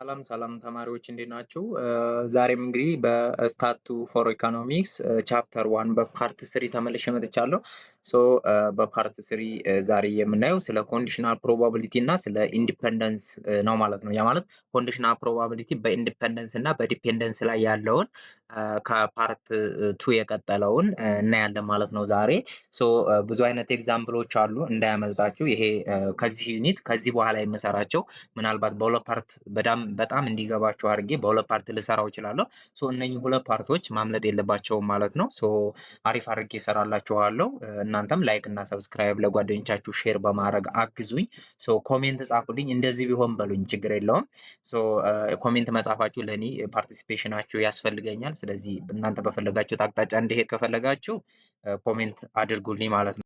ሰላም ሰላም ተማሪዎች እንዴት ናችሁ? ዛሬም እንግዲህ በስታቱ ፎር ኢኮኖሚክስ ቻፕተር ዋን በፓርት ስሪ ተመልሼ መጥቻለሁ። በፓርት ስሪ ዛሬ የምናየው ስለ ኮንዲሽናል ፕሮባቢሊቲ እና ስለ ኢንዲፐንደንስ ነው ማለት ነው። ያ ማለት ኮንዲሽናል ፕሮባቢሊቲ በኢንዲፐንደንስ እና በዲፔንደንስ ላይ ያለውን ከፓርት ቱ የቀጠለውን እናያለን ማለት ነው ዛሬ። ብዙ አይነት ኤግዛምፕሎች አሉ እንዳያመልጣችሁ። ይሄ ከዚህ ዩኒት ከዚህ በኋላ የምሰራቸው ምናልባት በሁለት ፓርት በጣም እንዲገባቸው አድርጌ በሁለት ፓርት ልሰራው እችላለሁ። እነኚህ ሁለት ፓርቶች ማምለጥ የለባቸውም ማለት ነው። አሪፍ አድርጌ እሰራላችኋለሁ። እናንተም ላይክ እና ሰብስክራይብ ለጓደኞቻችሁ ሼር በማድረግ አግዙኝ። ኮሜንት ጻፉልኝ፣ እንደዚህ ቢሆን በሉኝ፣ ችግር የለውም። ኮሜንት መጻፋችሁ ለእኔ ፓርቲሲፔሽናችሁ ያስፈልገኛል። ስለዚህ እናንተ በፈለጋችሁት አቅጣጫ እንዲሄድ ከፈለጋችሁ ኮሜንት አድርጉልኝ ማለት ነው።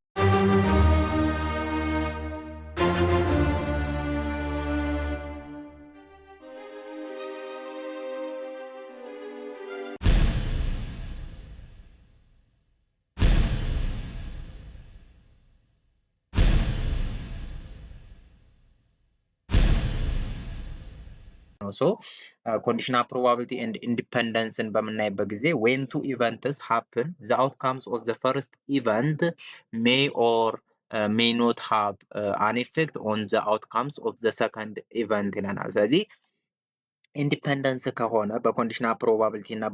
ኮንዲሽናል ፕሮባቢሊቲ ኤንድ ኢንዲፐንደንስን በምናይበት ጊዜ ዌን ቱ ኢቨንትስ ሃፕን ዘ አውትካምስ ኦፍ ዘ ፈርስት ኢቨንት ሜይ ኦር ሜይ ኖት ሃቭ አን ኢፌክት ኦን ዘ አውትካምስ ኦፍ ዘ ሰከንድ ኢቨንት ይለናል። ስለዚህ ኢንዲፐንደንስ ከሆነ በኮንዲሽናል ፕሮባቢሊቲ እና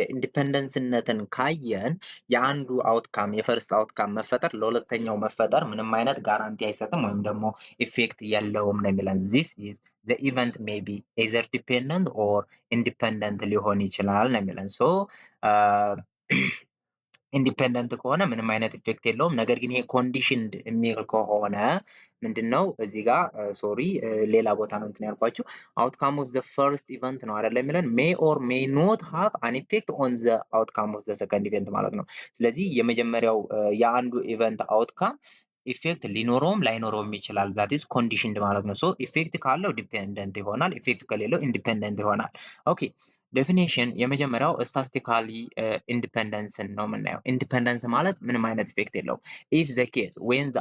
ኢንዲፐንደንስነትን ካየን የአንዱ አውትካም የፈርስት አውትካም መፈጠር ለሁለተኛው መፈጠር ምንም አይነት ጋራንቲ አይሰጥም ወይም ደግሞ ኢፌክት የለውም ነው የሚለን። ዚስ ኢዝ ዘ ኢቨንት ሜይ ቢ ኤዘር ዲፔንደንት ኦር ኢንዲፐንደንት ሊሆን ይችላል ነው የሚለን። ኢንዲፔንደንት ከሆነ ምንም አይነት ኢፌክት የለውም። ነገር ግን ይሄ ኮንዲሽንድ የሚል ከሆነ ምንድነው እዚህ ጋር ሶሪ ሌላ ቦታ ነው እንትን ያልኳችሁ አውትካም ኦፍ ዘ ፈርስት ኢቨንት ነው አይደለ የሚለን ሜይ ኦር ሜይ ኖት ሃቭ አን ኢፌክት ኦን ዘ አውትካም ኦፍ ዘ ሰከንድ ኢቨንት ማለት ነው። ስለዚህ የመጀመሪያው የአንዱ ኢቨንት አውትካም ኢፌክት ሊኖረውም ላይኖረውም ይችላል። ዛት ኢዝ ኮንዲሽንድ ማለት ነው። ኢፌክት ካለው ዲፔንደንት ይሆናል፣ ኢፌክት ከሌለው ኢንዲፔንደንት ይሆናል። ኦኬ ዴፊኒሽን የመጀመሪያው ስታስቲካሊ ኢንዲፐንደንስን ነው የምናየው። ኢንዲፐንደንስ ማለት ምንም አይነት ኢፌክት የለው። ኢፍ ዘ ኬስ ዌን ዘ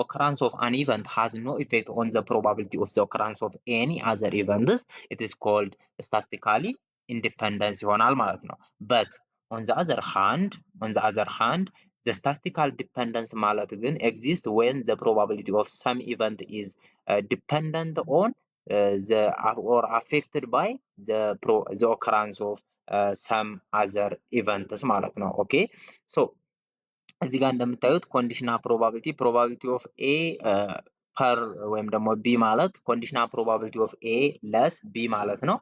ኦከራንስ ኦፍ አን ኢቨንት ሃዝ ኖ ኢፌክት ኦን ዘ ፕሮባቢሊቲ ኦፍ ዘ ኦከራንስ ኦፍ ኤኒ አዘር ኢቨንትስ ኢት ኢዝ ኮልድ ስታስቲካሊ ኢንዲፐንደንስ ይሆናል ማለት ነው። በት ኦን ዘ አዘር ሃንድ ዘ ስታስቲካል ዲፐንደንስ ማለት ግን ኤግዚስት ዌን ዘ ፕሮባቢሊቲ ኦፍ ሰም ኢቨንት ኢዝ ዲፐንደንት ኦን or affected by the occurrence of some other events ማለት ነው። ኦኬ እዚህ ጋር እንደምታዩት ኮንዲሽናል ፕሮባቢሊቲ ኦፍ ኤ ፐር ወይም ደግሞ ቢ ማለት ኮንዲሽናል ፕሮባቢሊቲ ኦፍ ኤ ለስ ቢ ማለት ነው።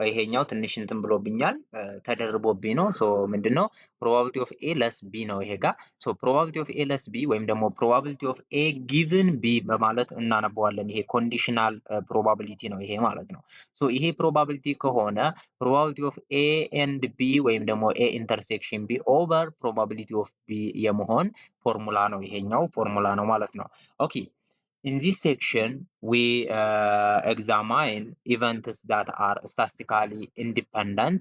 ይሄኛው ትንሽ እንትን ብሎብኛል ተደርቦ ቢ ነው። ምንድነው ፕሮባቢሊቲ ኦፍ ኤ ለስ ቢ ነው ይሄ ጋር። ፕሮባቢሊቲ ኦፍ ኤ ለስ ቢ ወይም ደግሞ ፕሮባቢሊቲ ኦፍ ኤ ጊቭን ቢ በማለት እናነበዋለን። ይሄ ኮንዲሽናል ፕሮባቢሊቲ ነው ይሄ ማለት ነው። ይሄ ፕሮባቢሊቲ ከሆነ ፕሮባቢሊቲ ኦፍ ኤ ኤንድ ቢ ወይም ደግሞ ኤ ኢንተርሴክሽን ቢ ኦቨር ፕሮባቢሊቲ ኦፍ ቢ የመሆን ፎርሙላ ነው። ይሄኛው ፎርሙላ ነው ማለት ነው። ኦኬ in this section we examine events that are statistically independent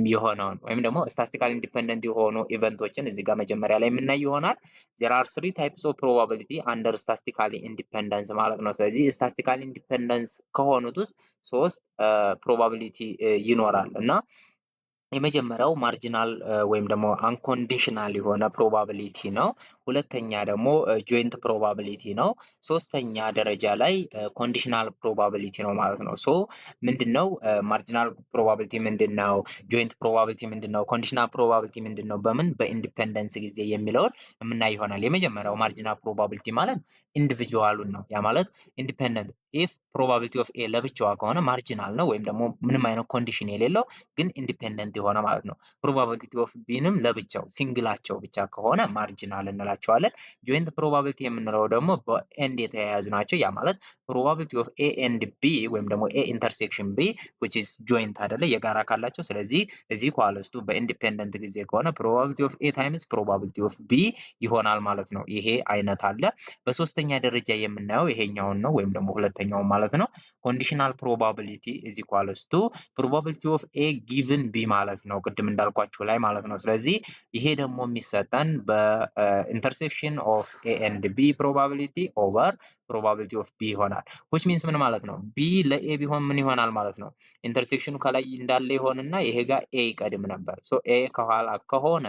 የሆነውን ወይም ደግሞ ስታስቲካሊ ኢንዲፔንደንት የሆኑ ኢቨንቶችን እዚህ ጋር መጀመሪያ ላይ የምናይ ይሆናል። there are three types of probability under statistically independence ማለት ነው። ስለዚህ ስታስቲካሊ ኢንዲፔንደንስ ከሆኑት ውስጥ ሶስት ፕሮባቢሊቲ ይኖራል እና የመጀመሪያው ማርጂናል ወይም ደግሞ አንኮንዲሽናል የሆነ ፕሮባቢሊቲ ነው። ሁለተኛ ደግሞ ጆይንት ፕሮባቢሊቲ ነው። ሶስተኛ ደረጃ ላይ ኮንዲሽናል ፕሮባቢሊቲ ነው ማለት ነው። ምንድነው ማርጂናል ፕሮባቢሊቲ ምንድነው? ጆይንት ፕሮባቢሊቲ ምንድነው? ኮንዲሽናል ፕሮባቢሊቲ ምንድነው? በምን በኢንዲፔንደንስ ጊዜ የሚለውን የምናይ ይሆናል። የመጀመሪያው ማርጂናል ፕሮባቢሊቲ ማለት ኢንዲቪጁዋሉን ነው። ያ ማለት ኢንዲፔንደንት ኢፍ ፕሮባቢሊቲ ኦፍ ኤ ለብቻዋ ከሆነ ማርጂናል ነው ወይም ደግሞ ምንም አይነት ኮንዲሽን የሌለው ግን ኢንዲፔንደንት የሆነ ማለት ነው። ፕሮባቢሊቲ ኦፍ ቢንም ለብቻው ሲንግላቸው ብቻ ከሆነ ማርጂናል እንላቸዋለን። ጆይንት ፕሮባቢሊቲ የምንለው ደግሞ በኤንድ የተያያዙ ናቸው። ያ ማለት ፕሮባቢሊቲ ኦፍ ኤ ኤንድ ቢ ወይም ደግሞ ኤ ኢንተርሴክሽን ቢ which is ጆይንት አይደለ የጋራ ካላቸው። ስለዚህ እዚህ ኳልስቱ በኢንዲፔንደንት ጊዜ ከሆነ ፕሮባቢሊቲ ኦፍ ኤ ታይምስ ፕሮባቢሊቲ ኦፍ ቢ ይሆናል ማለት ነው። ይሄ አይነት አለ። በሶስተኛ ደረጃ የምናየው ይሄኛውን ነው ወይም ደግሞ ሁለተኛው ማለት ነው። ኮንዲሽናል ፕሮባቢሊቲ is equals to probability of a given b ማለት ማለት ነው፣ ቅድም እንዳልኳችሁ ላይ ማለት ነው። ስለዚህ ይሄ ደግሞ የሚሰጠን በኢንተርሴክሽን ኦፍ ኤ ኤንድ ቢ ፕሮባቢሊቲ ኦቨር ፕሮባቢሊቲ ኦፍ ቢ ይሆናል። ዊች ሚንስ ምን ማለት ነው? ቢ ለኤ ቢሆን ምን ይሆናል ማለት ነው? ኢንተርሴክሽኑ ከላይ እንዳለ ይሆንና ይሄ ጋር ኤ ይቀድም ነበር። ሶ ኤ ከኋላ ከሆነ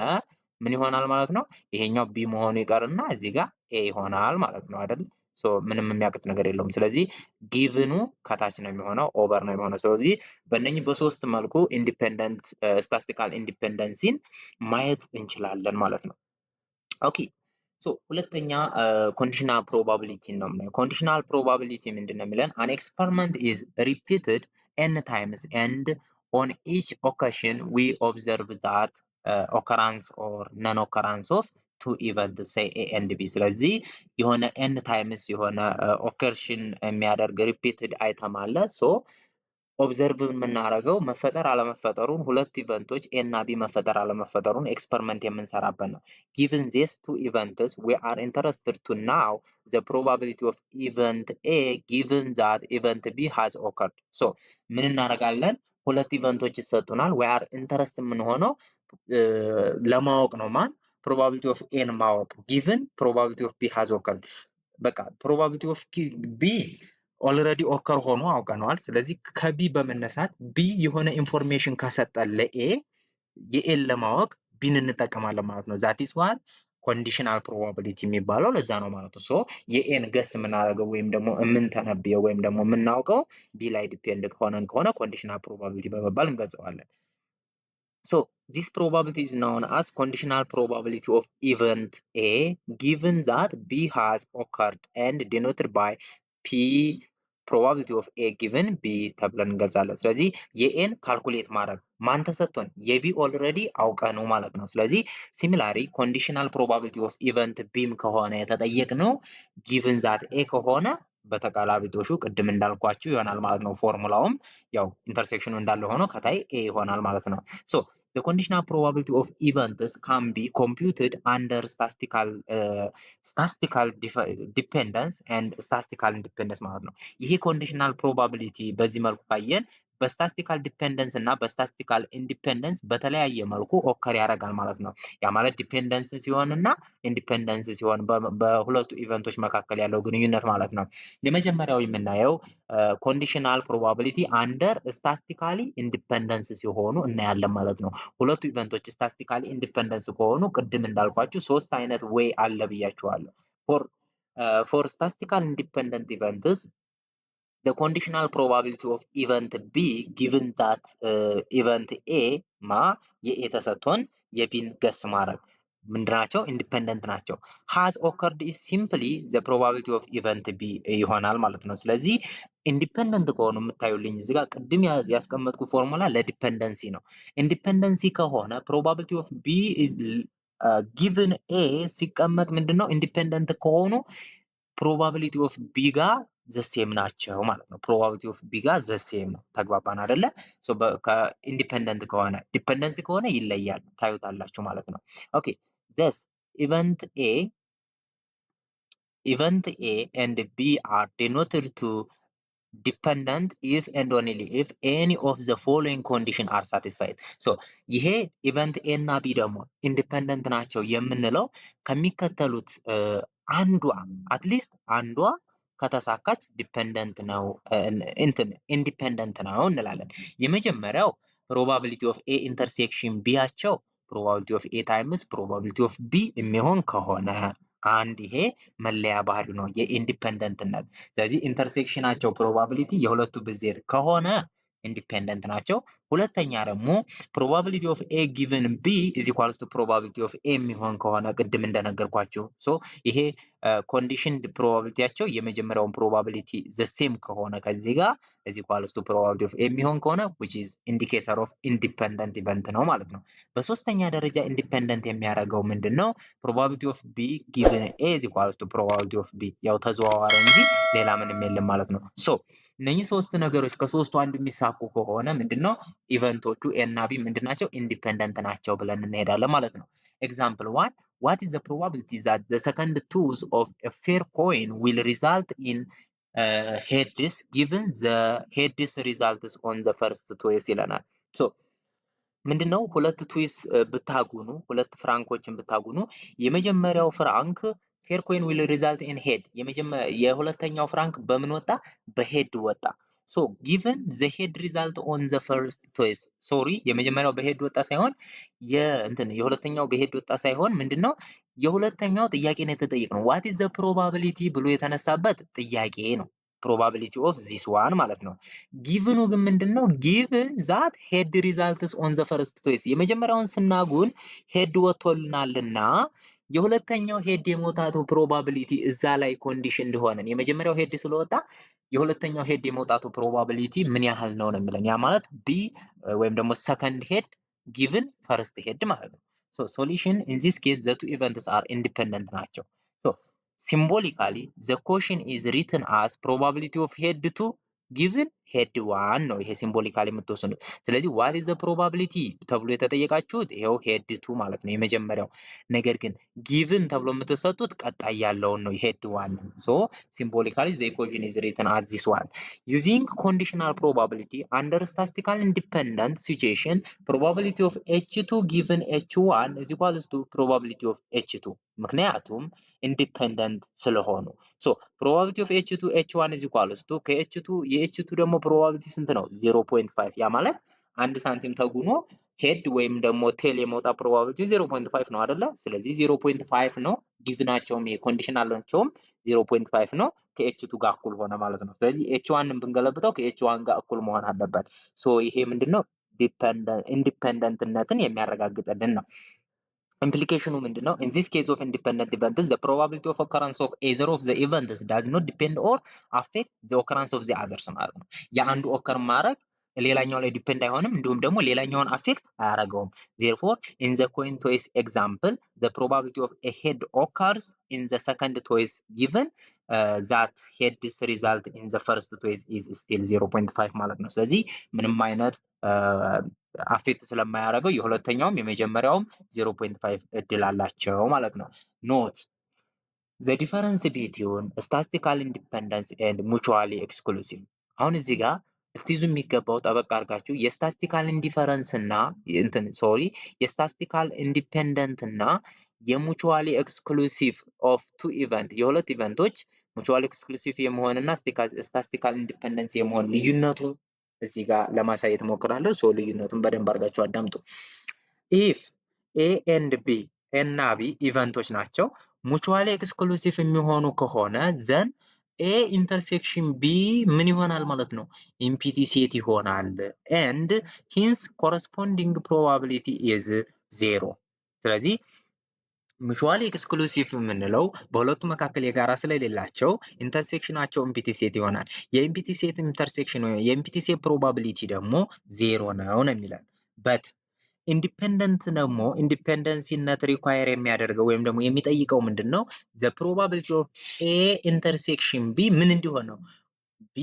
ምን ይሆናል ማለት ነው? ይሄኛው ቢ መሆኑ ይቀርና እዚህ ጋር ኤ ይሆናል ማለት ነው አይደል? ሶ ምንም የሚያቅት ነገር የለውም። ስለዚህ ጊቭኑ ከታች ነው የሚሆነው፣ ኦቨር ነው የሚሆነው። ስለዚህ በእነኚህ በሶስት መልኩ ኢንዲፔንደንት ስታቲስቲካል ኢንዲፔንደንሲን ማየት እንችላለን ማለት ነው። ኦኬ ሶ ሁለተኛ ኮንዲሽናል ፕሮባቢሊቲ ነው የምናየው። ኮንዲሽናል ፕሮባቢሊቲ ምንድን ነው የሚለን? አን ኤክስፐሪመንት ኢዝ ሪፒትድ ኤን ታይምስ ኤንድ ኦን ኢች ኦካሽን ዊ ኦብዘርቭ ዛት ኦከራንስ ኦር ነን ኦከራንስ ኦፍ ቱ ኢቨንት ሴይ ኤ ኤንድ ቢ። ስለዚህ የሆነ ኤን ታይምስ የሆነ ኦከርሽን የሚያደርግ ሪፒትድ አይተም አለ። ሶ ኦብዘርቭ የምናደርገው መፈጠር አለመፈጠሩን ሁለት ኢቨንቶች ኤ እና ቢ መፈጠር አለመፈጠሩን ኤክስፐሪመንት የምንሰራበት ነው። ጊቭን ዚስ ቱ ኢቨንትስ ዊ አር ኢንተረስትድ ቱ ናው ዘ ፕሮባቢሊቲ ኦፍ ኢቨንት ኤ ጊቭን ዛት ኢቨንት ቢ ሃዝ ኦከርድ። ሶ ምን እናደርጋለን? ሁለት ኢቨንቶች ይሰጡናል። ዊ አር ኢንተረስት የምንሆነው ለማወቅ ነው። ማን? ፕሮባቢሊቲ ኦፍ ኤን ማወቅ። ጊቭን ፕሮባቢሊቲ ኦፍ ቢ ሃዝ ኦከርድ። በቃ ፕሮባቢሊቲ ኦፍ ቢ ኦልሬዲ ኦከር ሆኖ አውቀነዋል። ስለዚህ ከቢ በመነሳት ቢ የሆነ ኢንፎርሜሽን ከሰጠን ለኤ የኤን ለማወቅ ቢን እንጠቀማለን ማለት ነው። ዛት ኢዝ ዋት ኮንዲሽናል ፕሮባቢሊቲ የሚባለው ለዛ ነው ማለት ነው። ሶ የኤን ገስ የምናደርገው ወይም ደግሞ የምንተነብየው ወይም ደግሞ የምናውቀው ቢ ላይ ዲፔንድ ከሆነ ኮንዲሽናል ፕሮባቢሊቲ በመባል እንገልጸዋለን። So this probability is known as conditional probability of event A given that B has occurred and denoted by P probability of A given B ተብለን እንገልጻለን። ስለዚህ የኤን ካልኩሌት ማድረግ ማን ተሰጥቶን? የቢ ኦልሬዲ አውቀ ነው ማለት ነው። ስለዚህ ሲሚላሪ ኮንዲሽናል ፕሮባቢሊቲ ኦፍ ኢቨንት ቢም ከሆነ የተጠየቅነው ጊቭን ዛት ኤ ከሆነ በተቃላቢቶሹ ቅድም እንዳልኳችሁ ይሆናል ማለት ነው። ፎርሙላውም ያው ኢንተርሴክሽኑ እንዳለ ሆኖ ከታይ ኤ ይሆናል ማለት ነው። ሶ the conditional probability of events can be computed under statistical dependence and statistical independence ማለት ነው። ይሄ ኮንዲሽናል ፕሮባቢሊቲ በዚህ መልኩ ካየን በስታቲስቲካል ዲፔንደንስ እና በስታቲስቲካል ኢንዲፔንደንስ በተለያየ መልኩ ኦከር ያደርጋል ማለት ነው። ያ ማለት ዲፔንደንስ ሲሆን እና ኢንዲፔንደንስ ሲሆን በሁለቱ ኢቨንቶች መካከል ያለው ግንኙነት ማለት ነው። የመጀመሪያው የምናየው ኮንዲሽናል ፕሮባቢሊቲ አንደር ስታቲስቲካሊ ኢንዲፔንደንስ ሲሆኑ እናያለን ማለት ነው። ሁለቱ ኢቨንቶች ስታቲስቲካሊ ኢንዲፔንደንስ ከሆኑ ቅድም እንዳልኳችሁ ሶስት አይነት ዌይ አለ ብያችኋለሁ። ፎር ስታቲስቲካል ኢንዲፔንደንት ኢቨንትስ the conditional probability of event B given that event A የኤ ተሰጥቶን የቢን ገስ ማድረግ ምንድናቸው? ኢንዲፔንደንት ናቸው። has occurred is simply the probability of event B ይሆናል ማለት ነው። ስለዚህ ኢንዲፔንደንት ከሆኑ የምታዩልኝ እዚህ ጋር ቅድም ያስቀመጥኩ ፎርሙላ ለዲፔንደንሲ ነው። ኢንዲፔንደንሲ ከሆነ probability of B is given A ሲቀመጥ ምንድነው? ኢንዲፔንደንት ከሆኑ probability of B ጋር ዘሴም ናቸው ማለት ነው። ፕሮባቢሊቲ ኦፍ ቢ ጋር ዘሴም ነው። ተግባባን አይደለ? ሶ ከኢንዲፔንደንት ከሆነ ዲፔንደንሲ ከሆነ ይለያል፣ ታዩታላችሁ ማለት ነው። ኦኬ ዘስ ኢቨንት ኤ ኤንድ ቢ አር ዲኖትድ ቱ ዲፔንደንት ኢፍ ኤንድ ኦንሊ ኢፍ ኤኒ ኦፍ ዘ ፎሎዊንግ ኮንዲሽን አር ሳቲስፋይድ። ሶ ይሄ ኢቨንት ኤ እና ቢ ደግሞ ኢንዲፔንደንት ናቸው የምንለው ከሚከተሉት አንዷ አትሊስት አንዷ ከተሳካች ዲፔንደንት ነው ኢንዲፔንደንት ነው እንላለን። የመጀመሪያው ፕሮባቢሊቲ ኦፍ ኤ ኢንተርሴክሽን ቢያቸው ፕሮባቢሊቲ ኦፍ ኤ ታይምስ ፕሮባቢሊቲ ኦፍ ቢ የሚሆን ከሆነ አንድ ይሄ መለያ ባህሪ ነው የኢንዲፔንደንትነት። ስለዚህ ኢንተርሴክሽናቸው ፕሮባቢሊቲ የሁለቱ ብዜት ከሆነ ኢንዲፔንደንት ናቸው። ሁለተኛ ደግሞ ፕሮባቢሊቲ ኦፍ ኤ ጊቭን ቢ ኢዝ ኢኳልስ ቱ ፕሮባቢሊቲ ኦፍ ኤ የሚሆን ከሆነ ቅድም እንደነገርኳችሁ ሶ ይሄ ኮንዲሽንድ ፕሮባቢሊቲያቸው የመጀመሪያውን ፕሮባቢሊቲ ዘሴም ከሆነ ከዚህ ጋር ኢዝ ኢኳልስ ቱ ፕሮባቢሊቲ ኦፍ ኤ የሚሆን ከሆነ which is indicator of independent event ነው ማለት ነው። በሶስተኛ ደረጃ ኢንዲፔንደንት የሚያደርገው ምንድን ነው? ፕሮባቢሊቲ ኦፍ ቢ ጊቭን ኤ ኢዝ ኢኳልስ ቱ ፕሮባቢሊቲ ኦፍ ቢ ያው ተዘዋዋሪ እንጂ ሌላ ምንም የለም ማለት ነው። ሶ እነኚህ ሶስት ነገሮች ከሶስቱ አንዱ የሚሳኩ ከሆነ ምንድነው ኢቨንቶቹ ኤ እና ቢ ምንድናቸው? ኢንዲፔንደንት ናቸው ብለን እንሄዳለን ማለት ነው። ኤግዛምፕል ዋን what is the probability that the second tooth of a fair coin will result in heads given the heads results on the first tooth ይለናል። ሶ ምንድነው ሁለት ትዊስ ብታጉኑ ሁለት ፍራንኮችን ብታጉኑ የመጀመሪያው ፍራንክ ፌር ኮይን ዊል ሪዛልት ኢን ሄድ የሁለተኛው ፍራንክ በምን ወጣ? በሄድ ወጣ። ሶ ጊቨን ዘ ሄድ ሪዛልት ኦን ዘ ፈርስት ትዊስ ሶሪ የመጀመሪያው በሄድ ወጣ ሳይሆን የሁለተኛው በሄድ ወጣ ሳይሆን ምንድነው የሁለተኛው ጥያቄ ነው የተጠየቅነው። ዋት ኢዝ ዘ ፕሮባቢሊቲ ብሎ የተነሳበት ጥያቄ ነው። ፕሮባቢሊቲ ኦፍ ዚስ ዋን ማለት ነው። ጊቭኑ ግን ምንድነው? ጊቭን ዛት ሄድ ሪዛልትስ ኦን ዘ ፈርስት ቶይስ የመጀመሪያውን ስናጉን ሄድ ወጥቶልናልና የሁለተኛው ሄድ የመውጣቱ ፕሮባቢሊቲ እዛ ላይ ኮንዲሽን እንደሆነን የመጀመሪያው ሄድ ስለወጣ የሁለተኛው ሄድ የመውጣቱ ፕሮባቢሊቲ ምን ያህል ነው ነው የሚለን ያ ማለት ቢ ወይም ደግሞ ሰከንድ ሄድ ጊቭን ፈርስት ሄድ ማለት ነው። ሶ ሶሉሽን ኢን ዚስ ኬዝ ዘ ቱ ኢቨንትስ አር ኢንዲፔንደንት ናቸው። ሶ ሲምቦሊካሊ ዘ ኮሽን ኢዝ ሪትን አስ ፕሮባቢሊቲ ኦፍ ሄድ ቱ ጊቭን ሄድ ዋን ነው። ይሄ ሲምቦሊካሊ የምትወስኑት። ስለዚህ ዋት ኢዝ ዘ ፕሮባቢሊቲ ተብሎ የተጠየቃችሁት ይሄው ሄድ ቱ ማለት ነው የመጀመሪያው። ነገር ግን ጊቭን ተብሎ የምትሰጡት ቀጣይ ያለውን ነው ሄድ ዋን። ሶ ሲምቦሊካሊ ዘ ኢኩዌሽን ኢዝ ሪትን አስ ዚስ ዋን ዩዚንግ ኮንዲሽናል ፕሮባቢሊቲ አንደር ስታቲስቲካል ኢንዲፔንደንት ሲቹዌሽን ፕሮባቢሊቲ ኦፍ ኤች ቱ ጊቭን ኤች ዋን ኢዝ ኢኳልስ ቱ ፕሮባቢሊቲ ኦፍ ኤች ቱ ምክንያቱም ኢንዲፔንደንት ስለሆኑ ሶ ፕሮባቢሊቲ ኦፍ ኤች ቱ ኤች ዋን ኢዝ ኢኳልስ ቱ ከኤች ቱ የኤች ቱ ደግሞ ፕሮባቢሊቲ ስንት ነው? 0.5 ያ ማለት አንድ ሳንቲም ተጉኖ ሄድ ወይም ደግሞ ቴል የመውጣት ፕሮባቢሊቲ 0.5 ነው አይደለ? ስለዚህ 0.5 ነው። ጊቭናቸውም የኮንዲሽናል ናቸውም 0.5 ነው። ከኤች ቱ ጋር እኩል ሆነ ማለት ነው። ስለዚህ ኤች ዋንን ብንገለብጠው ከኤች ዋን ጋር እኩል መሆን አለበት። ሶ ይሄ ምንድነው? ኢንዲፔንደንትነትን የሚያረጋግጥልን ነው። ኢምፕሊኬሽኑ ምንድነው? ኢን ዚስ ኬዝ ኦፍ ኢንዲፔንደንት ኢቨንትስ ዘ ፕሮባቢሊቲ ኦፍ ኦከራንስ ኦፍ ኤዘር ኦፍ ዘ ኢቨንትስ ዳዝ ኖት ዲፔንድ ኦር አፌክት ዘ ኦከራንስ ኦፍ ዘ አዘርስ ማለት ነው። የአንዱ ኦከር ማድረግ ሌላኛው ላይ ዲፔንድ አይሆንም፣ እንዲሁም ደግሞ ሌላኛውን አፌክት አያደርገውም። ዜርፎር ኢን ዘ ኮይን ቶይስ ኤግዛምፕል ዘ ፕሮባቢሊቲ ኦፍ ኤ ሄድ ኦከርስ ኢን ዘ ሰከንድ ቶይስ ጊቨን ዛት ሄድስ ሪዛልት ኢን ዘ ፈርስት ቶይስ ኢዝ ስቲል 0.5 ማለት ነው። ስለዚህ ምንም አይነት አፌክት ስለማያደርገው የሁለተኛውም የመጀመሪያውም 0.5 እድል አላቸው ማለት ነው። ኖት ዘ ዲፈረንስ ቢትዊን ስታቲስቲካል ኢንዲፔንደንስ ኤንድ ሙቹዋሊ ኤክስክሉሲቭ። አሁን እዚህ ጋር ልትይዙ የሚገባው ጠበቅ አድርጋችሁ የስታቲስቲካል ኢንዲፈረንስ እና የስታቲስቲካል ኢንዲፔንደንት እና የሙቹዋሊ ኤክስክሉሲቭ ኦፍ ቱ ኢቨንት የሁለት ኢቨንቶች ሙቹዋሊ ኤክስክሉሲቭ የመሆንና ስታቲስቲካል ኢንዲፔንደንስ የመሆን ልዩነቱ እዚህ ጋር ለማሳየት ሞክራለሁ። ሶ ልዩነቱን በደንብ አድርጋችሁ አዳምጡ። ኢፍ ኤ ኤንድ ቢ እና ቢ ኢቨንቶች ናቸው ሙቹዋሊ ኤክስክሉሲቭ የሚሆኑ ከሆነ ዘን ኤ ኢንተርሴክሽን ቢ ምን ይሆናል ማለት ነው? ኢምፒቲ ሴት ይሆናል። ኤንድ ሂንስ ኮረስፖንዲንግ ፕሮባቢሊቲ ኢዝ ዜሮ። ስለዚህ ሙቹዋሊ ኤክስክሉሲቭ የምንለው በሁለቱ መካከል የጋራ ስለሌላቸው ኢንተርሴክሽናቸው ኢምፒቲ ሴት ይሆናል። የኢምፒቲ ሴት ኢንተርሴክሽን ወይም የኢምፒቲ ሴት ፕሮባቢሊቲ ደግሞ ዜሮ ነው የሚለን። በት ኢንዲፔንደንት ደግሞ ኢንዲፔንደንሲነት ሪኳየር የሚያደርገው ወይም ደግሞ የሚጠይቀው ምንድን ነው? ዘ ፕሮባቢሊቲ ኦፍ ኤ ኢንተርሴክሽን ቢ ምን እንዲሆን ነው? ቢ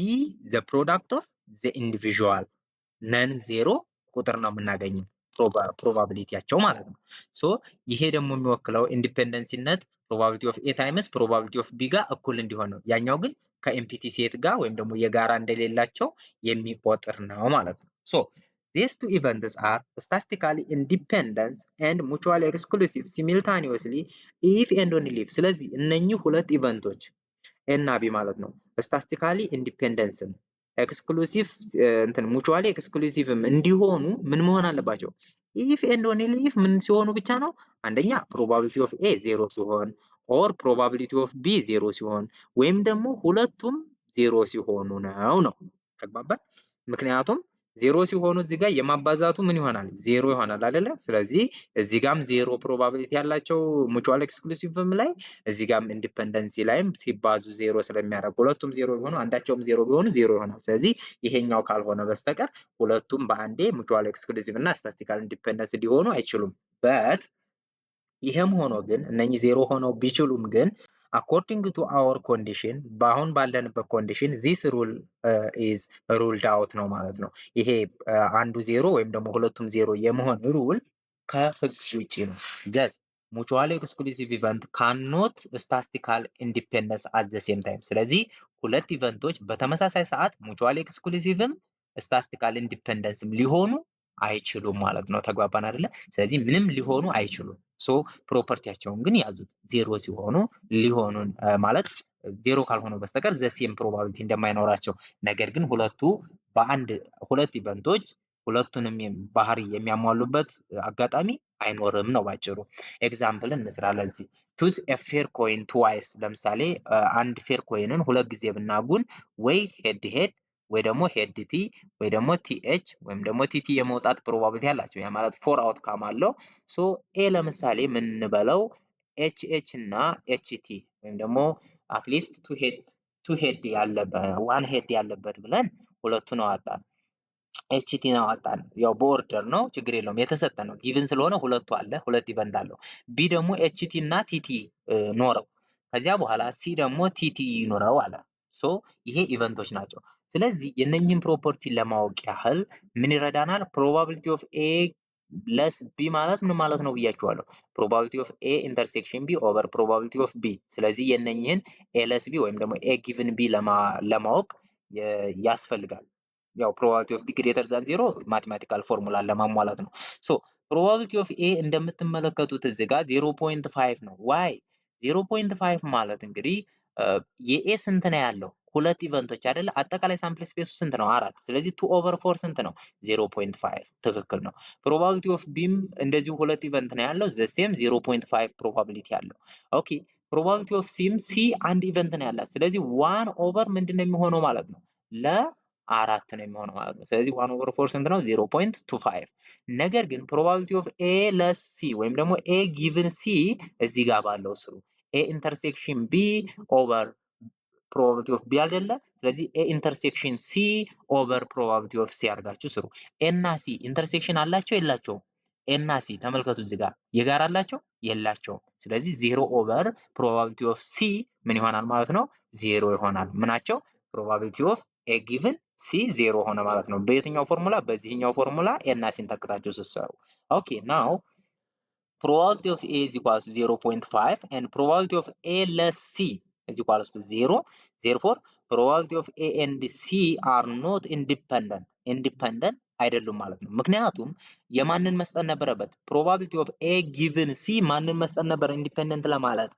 ዘ ፕሮዳክት ኦፍ ዘ ኢንዲቪዥዋል ነን ዜሮ ቁጥር ነው የምናገኘው ፕሮባቢሊቲያቸው ማለት ነው። ሶ ይሄ ደግሞ የሚወክለው ኢንዲፔንደንሲነት ፕሮባቢሊቲ ኦፍ ኤ ታይምስ ፕሮባቢሊቲ ኦፍ ቢ ጋር እኩል እንዲሆን ነው። ያኛው ግን ከኤምፒቲ ሴት ጋር ወይም ደግሞ የጋራ እንደሌላቸው የሚቆጥር ነው ማለት ነው። ሶ these two events are statistically independent and mutually exclusive simultaneously if and only if ስለዚህ እነኚህ ሁለት ኢቨንቶች ኤ እና ቢ ማለት ነው ስታቲስቲካሊ ኢንዲፔንደንስም ኤክስክሉሲቭ ሙቹዋሊ ኤክስክሉሲቭም እንዲሆኑ ምን መሆን አለባቸው? ኢፍ ኤንድ ኦንሊ ኢፍ ምን ሲሆኑ ብቻ ነው? አንደኛ ፕሮባቢሊቲ ኦፍ ኤ ዜሮ ሲሆን ኦር ፕሮባቢሊቲ ኦፍ ቢ ዜሮ ሲሆን ወይም ደግሞ ሁለቱም ዜሮ ሲሆኑ ነው። ተግባባን? ምክንያቱም ዜሮ ሲሆኑ እዚህ ጋር የማባዛቱ ምን ይሆናል? ዜሮ ይሆናል አይደለ? ስለዚህ እዚህ ጋርም ዜሮ ፕሮባቢሊቲ ያላቸው ሙቹዋል ኤክስክሉሲቭም ላይ እዚህ ጋርም ኢንዲፔንደንሲ ላይም ሲባዙ ዜሮ ስለሚያደርጉ ሁለቱም ዜሮ ቢሆኑ አንዳቸውም ዜሮ ቢሆኑ ዜሮ ይሆናል። ስለዚህ ይሄኛው ካልሆነ በስተቀር ሁለቱም በአንዴ ሙቹዋል ኤክስክሉሲቭ እና ስታቲስቲካል ኢንዲፔንደንስ ሊሆኑ አይችሉም። በት ይሄም ሆኖ ግን እነኚህ ዜሮ ሆነው ቢችሉም ግን አኮርዲንግ ቱ አወር ኮንዲሽን በአሁን ባለንበት ኮንዲሽን ዚስ ሩል ኢዝ ሩልድ አውት ነው ማለት ነው። ይሄ አንዱ ዜሮ ወይም ደግሞ ሁለቱም ዜሮ የመሆን ሩል ከህግ ውጭ ነው። ጀስት ሙቹዋሊ ኤክስክሉሲቭ ኢቨንት ካኖት ስታቲስቲካል ኢንዲፔንደንስ አት ዘ ሴም ታይም። ስለዚህ ሁለት ኢቨንቶች በተመሳሳይ ሰዓት ሙቹዋሊ ኤክስክሉሲቭም ስታቲስቲካል ኢንዲፔንደንስም ሊሆኑ አይችሉም ማለት ነው። ተግባባን አይደለ? ስለዚህ ምንም ሊሆኑ አይችሉም። ሶ ፕሮፐርቲያቸውን ግን ያዙት። ዜሮ ሲሆኑ ሊሆኑን ማለት ዜሮ ካልሆኑ በስተቀር ዘሴም ፕሮባቢሊቲ እንደማይኖራቸው፣ ነገር ግን ሁለት ኢቨንቶች ሁለቱንም ባህሪ የሚያሟሉበት አጋጣሚ አይኖርም ነው ባጭሩ። ኤግዛምፕል እንስራ ለዚህ ቱዝ ኤ ፌር ኮይን ትዋይስ። ለምሳሌ አንድ ፌር ኮይንን ሁለት ጊዜ ብናጉን ወይ ሄድ ሄድ ወይ ደግሞ ሄድ ቲ ወይ ደግሞ ቲኤች ወይም ደግሞ ቲቲ የመውጣት ፕሮባቢሊቲ አላቸው። ያ ማለት ፎር አውትካም አለው። ሶ ኤ ለምሳሌ ምን እንበለው ኤች ኤች እና ኤች ቲ ወይም ደግሞ አትሊስት ቱ ሄድ ያለበት ዋን ሄድ ያለበት ብለን ሁለቱን አወጣን። ኤችቲ ነው አወጣን። ያው በኦርደር ነው ችግር የለውም የተሰጠ ነው ጊቭን ስለሆነ ሁለቱ አለ፣ ሁለት ኢቨንት አለው። ቢ ደግሞ ኤችቲ እና ቲቲ ኖረው ከዚያ በኋላ ሲ ደግሞ ቲቲ ይኖረው አለ። ሶ ይሄ ኢቨንቶች ናቸው። ስለዚህ የነኝህን ፕሮፐርቲ ለማወቅ ያህል ምን ይረዳናል? ፕሮባቢሊቲ ኦፍ ኤ ለስ ቢ ማለት ምን ማለት ነው ብያችኋለሁ። ፕሮባቢሊቲ ኦፍ ኤ ኢንተርሴክሽን ቢ ኦቨር ፕሮባቢሊቲ ኦፍ ቢ። ስለዚህ የነኝህን ኤ ለስ ቢ ወይም ደግሞ ኤ ጊቭን ቢ ለማወቅ ያስፈልጋል። ያው ፕሮባቢሊቲ ኦፍ ቢ ግሬተር ዛን ዜሮ ማቴማቲካል ፎርሙላ ለማሟላት ነው። ሶ ፕሮባቢሊቲ ኦፍ ኤ እንደምትመለከቱት እዚህ ጋር 0.5 ነው። ዋይ 0.5 ማለት እንግዲህ የኤ ስንት ነው ያለው? ሁለት ኢቨንቶች አይደለ? አጠቃላይ ሳምፕል ስፔሱ ስንት ነው? 4። ስለዚህ 2/4 ስንት ነው? 0.5 ትክክል ነው። ፕሮባቢሊቲ ኦፍ ቢም እንደዚሁ ሁለት ኢቨንት ነው ያለው ዘሴም 0.5 ፕሮባቢሊቲ ያለው። ኦኬ ፕሮባቢሊቲ ኦፍ ሲም ሲ አንድ ኢቨንት ነው ያላት። ስለዚህ 1/4 ምንድን ነው የሚሆነው ማለት ነው? ለአራት ነው የሚሆነው ማለት ነው። ስለዚህ 1/4 ስንት ነው? 0.25። ነገር ግን ፕሮባቢሊቲ ኦፍ ኤ ለስ ሲ ወይም ደግሞ ኤ ጊቭን ሲ እዚህ ጋር ባለው ስሩ ኤ ኢንተርሴክሽን ቢ ኦቨር ፕሮባቢሊቲ ኦፍ ቢ አይደለ? ስለዚህ ኤ ኢንተርሴክሽን ሲ ኦቨር ፕሮባቢሊቲ ኦፍ ሲ አድርጋችሁ ስሩ። ኤ እና ሲ ኢንተርሴክሽን አላቸው የላቸውም? ኤ እና ሲ ተመልከቱ እዚህ ጋር የጋራ አላቸው የላቸውም? ስለዚህ 0 ኦቨር ፕሮባቢሊቲ ኦፍ ሲ ምን ይሆናል ማለት ነው? 0 ይሆናል። ምናቸው? ፕሮባቢሊቲ ኦፍ ኤ ጊቭን ሲ 0 ሆነ ማለት ነው። በየትኛው ፎርሙላ? በዚህኛው ፎርሙላ ኤ እና ሲን ተክታችሁ ስትሰሩ። ኦኬ ናው probability of A is equals to 0.5 and probability of A less C is equals to 0. Therefore, probability of A and C are not independent አይደሉም ማለት ነው። ምክንያቱም የማንን መስጠት ነበረበት? probability of A given C ማንን መስጠት ነበር? ኢንዲፔንደንት ለማለት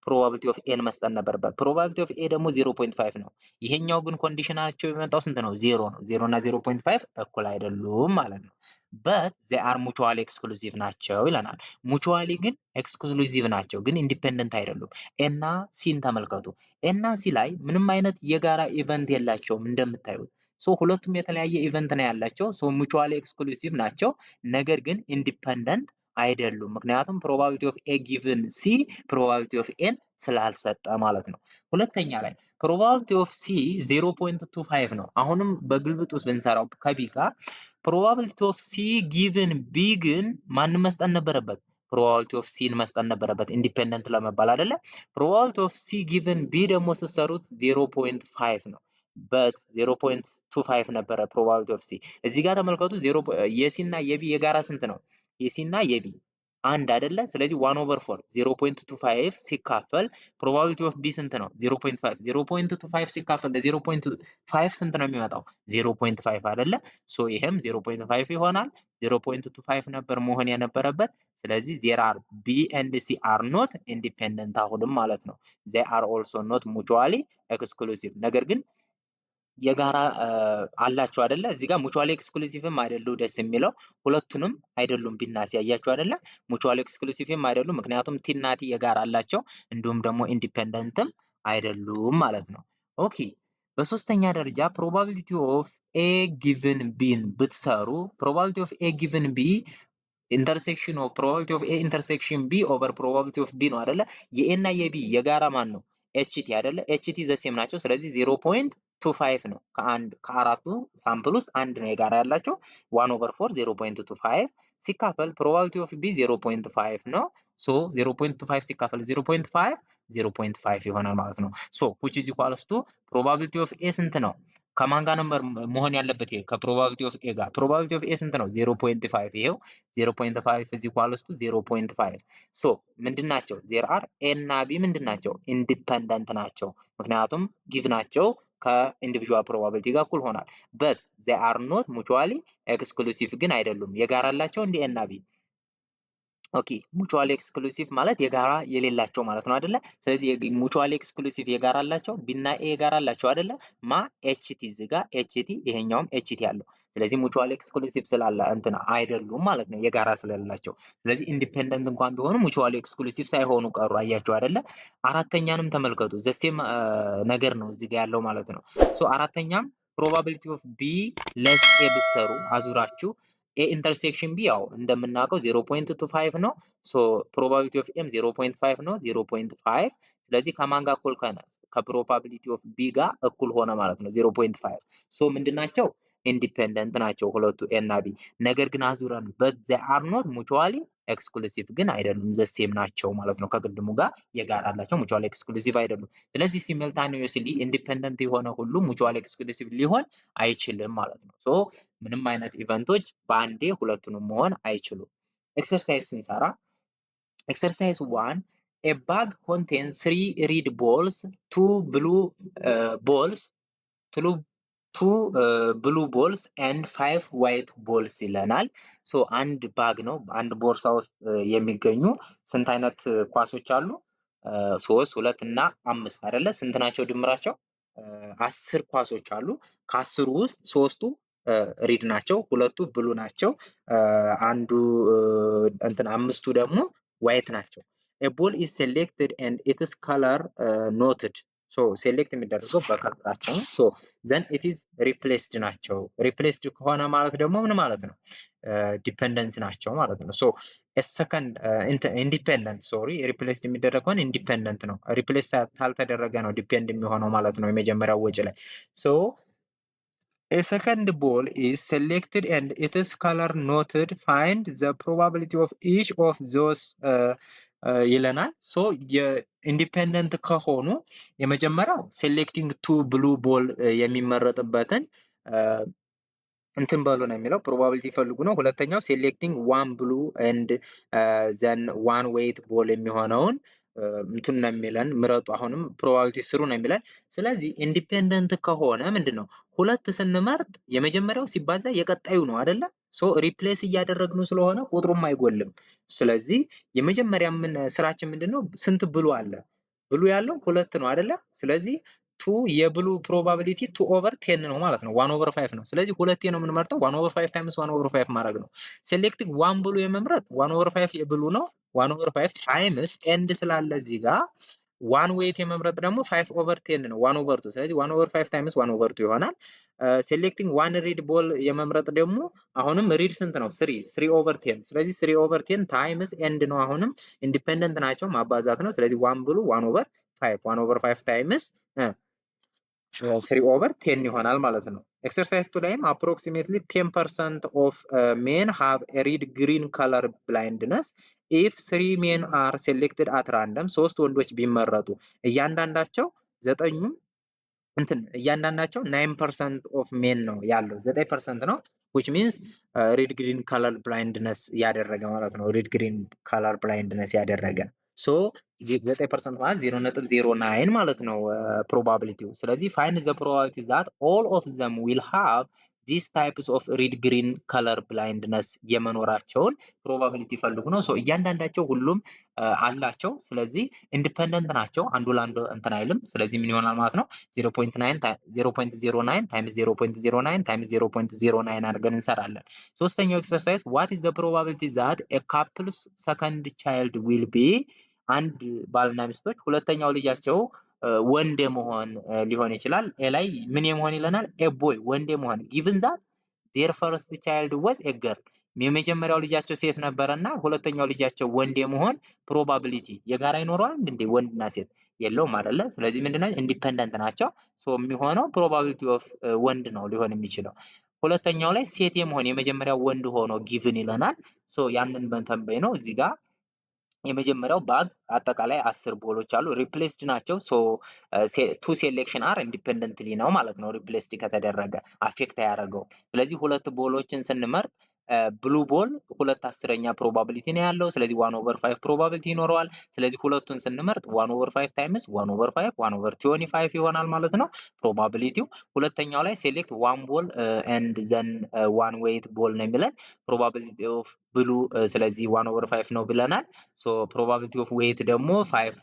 probability of A መስጠት ነበረበት። probability of A ደግሞ 0.5 ነው። ይሄኛው ግን ኮንዲሽናቸው የመጣው ስንት ነው? 0 ነው። 0 እና 0.5 እኩል አይደሉም ማለት ነው። but they are mutually exclusive ናቸው ይለናል። ሙቹዋሊ ግን ኤክስክሉዚቭ ናቸው፣ ግን ኢንዲፔንደንት አይደሉም። ኤና ሲን ተመልከቱ። ኤና ሲ ላይ ምንም አይነት የጋራ ኢቨንት የላቸውም እንደምታዩት። ሶ ሁለቱም የተለያየ ኢቨንት ነው ያላቸው። ሶ ሙቹዋሊ ኤክስክሉሲቭ ናቸው፣ ነገር ግን ኢንዲፔንደንት አይደሉም። ምክንያቱም ፕሮባቢሊቲ ኦፍ ኤ ጊቭን ሲ ፕሮባቢሊቲ ኦፍ ኤን ስላልሰጠ ማለት ነው። ሁለተኛ ላይ ፕሮባቢሊቲ ኦፍ ሲ 0.25 ነው። አሁንም በግልብጥ ውስጥ ብንሰራው ከቢ ጋር ፕሮባቢሊቲ ኦፍ ሲ ጊቭን ቢ ግን ማንን መስጠት ነበረበት? ፕሮባቢሊቲ ኦፍ ሲን መስጠት ነበረበት ኢንዲፔንደንት ለመባል አይደለ? ፕሮባቢሊቲ ኦፍ ሲ ጊቭን ቢ ደግሞ ስትሰሩት 0.5 ነው። በት 0.25 ነበረ ፕሮባቢሊቲ ኦፍ ሲ። እዚህ ጋር ተመልከቱ። የሲ እና የቢ የጋራ ስንት ነው? የሲ እና የቢ አንድ አይደለ? ስለዚህ 1/4 0.25 ሲካፈል ፕሮባቢሊቲ ኦፍ ቢ ስንት ነው? 0.5 0.25 ሲካፈል ለ0.5 ስንት ነው የሚመጣው? 0.5 አይደለ? ሶ ይሄም 0.5 ይሆናል። 0.25 ነበር መሆን የነበረበት። ስለዚህ ዜር አር ቢ ኤንድ ሲ አር ኖት ኢንዲፔንደንት አሁንም ማለት ነው። ዜ አር ኦልሶ ኖት ሙቹዋሊ ኤክስክሉሲቭ ነገር ግን የጋራ አላቸው አይደለ? እዚህ ጋር ሙቹዋሊ ኤክስክሉሲቭም አይደሉ። ደስ የሚለው ሁለቱንም አይደሉም። ቢናሲ ያያቸው አይደለ? ሙቹዋሊ ኤክስክሉሲቭም አይደሉም፣ ምክንያቱም ቲ እና ቲ የጋራ አላቸው። እንዲሁም ደግሞ ኢንዲፔንደንትም አይደሉም ማለት ነው። ኦኬ በሶስተኛ ደረጃ ፕሮባቢሊቲ ኦፍ ኤ ጊቭን ቢን ብትሰሩ ፕሮባቢሊቲ ኦፍ ኤ ጊቭን ቢ ኢንተርሴክሽን ኦፍ ፕሮባቢሊቲ ኦፍ ኤ ኢንተርሴክሽን ቢ ኦቨር ፕሮባቢሊቲ ኦፍ ቢ ነው አይደለ? የኤ እና የቢ የጋራ ማን ነው? ኤችቲ አይደለ? ኤችቲ ዘሴም ናቸው። ስለዚህ 0.25 ነው። ከአራቱ ሳምፕል ውስጥ አንድ ነው የጋራ ያላቸው 1/4 0.25 ሲካፈል ፕሮባቢሊቲ ኦፍ ቢ 0.5 ነው። ሶ 0.25 ሲካፈል 0.5 ይሆናል ማለት ነው። ሶ which is equals to probability of A ስንት ነው? ከማን ጋር ነበር መሆን ያለበት? ይሄ ከፕሮባቢሊቲ ኦፍ ኤ ጋር። ፕሮባቢሊቲ ኦፍ ኤ ስንት ነው? 0.5 ይሄው 0.5 is equals to 0.5 ሶ ምንድን ናቸው? ዜር አር ኤ እና ቢ ምንድን ናቸው? ኢንዲፔንደንት ናቸው። ምክንያቱም ጊቭ ናቸው ከኢንዲቪዥዋል ፕሮባቢሊቲ ጋር እኩል ሆናል። በት ዘይ አር ኖት ሙቹዋሊ ኤክስክሉሲቭ ግን አይደሉም። የጋራ አላቸው እንደ ኤ እና ቢ። ኦኬ ሙቹዋሊ ኤክስክሉሲቭ ማለት የጋራ የሌላቸው ማለት ነው አይደለ? ስለዚህ ሙቹዋሊ ኤክስክሉሲቭ የጋራ አላቸው፣ ቢና ኤ የጋራ አላቸው አይደለ? ማ ኤችቲ እዚህ ጋር ኤችቲ ይሄኛውም ኤችቲ አለው። ስለዚህ ሙቹዋሊ ኤክስክሉሲቭ ስላለ እንትን አይደሉም ማለት ነው የጋራ ስለሌላቸው። ስለዚህ ኢንዲፔንደንት እንኳን ቢሆኑ ሙቹዋሊ ኤክስክሉሲቭ ሳይሆኑ ቀሩ። አያቸው አይደለ? አራተኛንም ተመልከቱ። ዘሴም ነገር ነው እዚህ ጋር ያለው ማለት ነው። ሶ አራተኛም ፕሮባቢሊቲ ኦፍ ቢ ለስ ኤ ብትሰሩ አዙራችሁ ኤ ኢንተርሴክሽን ቢ ያው እንደምናውቀው 0.25 ነው። ሶ ፕሮባቢሊቲ ኦፍ ኤም 0.5 ነው። 0.5 ስለዚህ ከማን ጋር እኩል ከነ ከፕሮባቢሊቲ ኦፍ ቢ ጋር እኩል ሆነ ማለት ነው 0.5። ሶ ምንድናቸው? ኢንዲፔንደንት ናቸው ሁለቱ ኤ እና ቢ። ነገር ግን አዙረን በት ዘይ አር ኖት ሙቹዋሊ ኤክስክሉሲቭ ግን አይደሉም፣ ዘሴም ናቸው ማለት ነው። ከቅድሙ ጋር የጋራ አላቸው፣ ሙቹዋሊ ኤክስክሉሲቭ አይደሉም። ስለዚህ ሲሚልታኒየስሊ ኢንዲፔንደንት የሆነ ሁሉ ሙቹዋሊ ኤክስክሉሲቭ ሊሆን አይችልም ማለት ነው። ሶ ምንም አይነት ኢቨንቶች በአንዴ ሁለቱንም መሆን አይችሉም። ኤክሰርሳይዝ ስንሰራ ኤክሰርሳይዝ 1 ኤ ባግ ኮንቴን 3 ሪድ ቦልስ 2 ብሉ ቦልስ ቱ ብሉ ቦልስ ኤንድ 5 ዋይት ቦልስ ይለናል። ሶ አንድ ባግ ነው፣ አንድ ቦርሳ ውስጥ የሚገኙ ስንት አይነት ኳሶች አሉ? 3 2 እና 5 አይደለ? ስንት ናቸው ድምራቸው? 10 ኳሶች አሉ። ከ10 ውስጥ 3ቱ ሪድ ናቸው፣ 2ቱ ብሉ ናቸው፣ አንዱ እንትን 5ቱ ደግሞ ዋይት ናቸው። ኤ ቦል ኢዝ ሴሌክትድ ኤንድ ኢትስ ከለር ኖትድ። ሶ ሴሌክት የሚደረገው በከለራቸው ነው። ሶ ዘን ኢት ኢዝ ሪፕሌስድ ናቸው። ሪፕሌስድ ከሆነ ማለት ደግሞ ምን ማለት ነው? ዲፔንደንስ ናቸው ማለት ነው። ሶ ሰከንድ ኢንዲፔንደንት ሶሪ ሪፕሌስድ የሚደረግ ከሆነ ኢንዲፔንደንት ነው። ሪፕሌስ ካልተደረገ ነው ዲፔንድ የሚሆነው ማለት ነው የመጀመሪያው ወጪ ላይ። ሶ a second ball is selected and its color noted. Find the probability of each of those ይለናል። ሶ የኢንዲፔንደንት ከሆኑ የመጀመሪያው ሴሌክቲንግ ቱ ብሉ ቦል የሚመረጥበትን እንትን በሉ ነው የሚለው ፕሮባቢሊቲ ፈልጉ ነው። ሁለተኛው ሴሌክቲንግ ዋን ብሉ ኤንድ ዘን ዋን ዌይት ቦል የሚሆነውን እንትን ነው የሚለን ምረጡ። አሁንም ፕሮባቢሊቲ ስሩ ነው የሚለን። ስለዚህ ኢንዲፔንደንት ከሆነ ምንድን ነው ሁለት ስንመርጥ የመጀመሪያው ሲባዛ የቀጣዩ ነው አይደለ? ሶ ሪፕሌስ እያደረግነው ስለሆነ ቁጥሩም አይጎልም። ስለዚህ የመጀመሪያ ስራችን ምንድን ነው? ስንት ብሉ አለ? ብሉ ያለው 2 ነው አይደለ? ስለዚህ ቱ የብሉ ፕሮባቢሊቲ 2 ኦቨር 10 ነው ማለት ነው። 1 ኦቨር 5 ነው። ስለዚህ ሁለቴ ነው የምንመርጠው። 1 ኦቨር 5 ታይምስ 1 ኦቨር 5 ማድረግ ነው። ሴሌክቲንግ ዋን ብሉ የመምረጥ 1 ኦቨር 5 የብሉ ነው። 1 ኦቨር 5 ታይምስ ኤንድ ስላለ እዚህ ጋር ዋን ዌይት የመምረጥ ደግሞ 5 ኦቨር 10 ነው 1 ኦቨር 2። ስለዚህ 1 ኦቨር 5 ታይምስ 1 ኦቨር 2 ይሆናል። ሴሌክቲንግ ዋን ሪድ ቦል የመምረጥ ደግሞ አሁንም ሪድ ስንት ነው? 3 ኦቨር 10። ስለዚህ 3 ኦቨር 10 ታይምስ ኤንድ ነው። አሁንም ኢንዲፔንደንት ናቸው ማባዛት ነው። ስለዚህ ዋን ብሉ 1 ኦቨር 5 1 ኦቨር 5 ታይምስ 3 ኦቨር 10 ይሆናል ማለት ነው። ኤክሰርሳይዝ 2 ላይም አፕሮክሲሜትሊ 10% ኦፍ ሜን ሃቭ ሪድ ግሪን ከለር ብላይንድነስ ኢፍ 3 ሜን አር ሴሌክትድ አት ራንደም። 3 ወንዶች ቢመረጡ እያንዳንዳቸው ዘጠኙም እያንዳንዳቸው 9% ኦፍ ሜን ነው ያለው 9% ነው which means ሪድ ግሪን ከለር ብላይንድነስ ያደረገ ማለት ነው። ሪድ ግሪን ከለር ብላይንድነስ ያደረገ ሶ 9% ማለት 0.09 ማለት ነው ፕሮባቢሊቲው። ስለዚህ ፋይንድ ዘ ፕሮባቢሊቲ ዛት ኦል ኦፍ ዘም ዊል ሃቭ ዚስ ታይፕስ ኦፍ ሪድ ግሪን ከለር ብላይንድነስ የመኖራቸውን ፕሮባቢሊቲ ፈልጉ ነው። ሶ እያንዳንዳቸው ሁሉም አላቸው። ስለዚህ ኢንዲፔንደንት ናቸው። አንዱ ለአንዱ እንትን አይልም። ስለዚህ ምን ይሆናል ማለት ነው 0.09 ታይምስ 0.09 ታይምስ 0.09 አድርገን እንሰራለን። ሶስተኛው ኤክሰርሳይዝ ዋት ኢዝ ዘ ፕሮባቢሊቲ ዛት ኤ ካፕልስ ሰከንድ ቻይልድ ዊል ቢ አንድ ባልና ሚስቶች ሁለተኛው ልጃቸው ወንድ መሆን ሊሆን ይችላል። ኤ ላይ ምን የመሆን ይለናል? ኤ ቦይ ወንድ መሆን ጊቭን ዛት ዜር ፈርስት ቻይልድ ዋዝ ኤ ገርል የመጀመሪያው ልጃቸው ሴት ነበረና ሁለተኛው ልጃቸው ወንድ የመሆን ፕሮባቢሊቲ የጋራ ይኖረዋል እንዴ? ወንድና ሴት የለውም አይደለ? ስለዚህ ምንድነው ኢንዲፔንደንት ናቸው። ሶ የሚሆነው ፕሮባቢሊቲ ኦፍ ወንድ ነው ሊሆን የሚችለው። ሁለተኛው ላይ ሴት የመሆን የመጀመሪያው ወንድ ሆኖ ጊቭን ይለናል። ሶ ያንን በንተንበይ ነው እዚህ ጋር የመጀመሪያው ባግ አጠቃላይ 10 ቦሎች አሉ። ሪፕሌስድ ናቸው። ሶ ቱ ሴሌክሽን አር ኢንዲፔንደንትሊ ነው ማለት ነው። ሪፕሌስድ ከተደረገ አፌክት ያደረገው። ስለዚህ ሁለት ቦሎችን ስንመርጥ ብሉ ቦል 2/10 ፕሮባቢሊቲ ነው ያለው። ስለዚህ 1/5 ፕሮባቢሊቲ ይኖረዋል። ስለዚህ ሁለቱን ስንመርጥ 1/5 ታይምስ 1/5 1/25 ይሆናል ማለት ነው ፕሮባቢሊቲው። ሁለተኛው ላይ ሴሌክት ዋን ቦል ኤንድ ዘን ዋን ዌይት ቦል ነው የሚለን ፕሮባቢሊቲ ኦፍ ብሉ ስለዚህ 1/5 ነው ብለናል። ሶ ፕሮባቢሊቲ ኦፍ ዌይት ደግሞ 5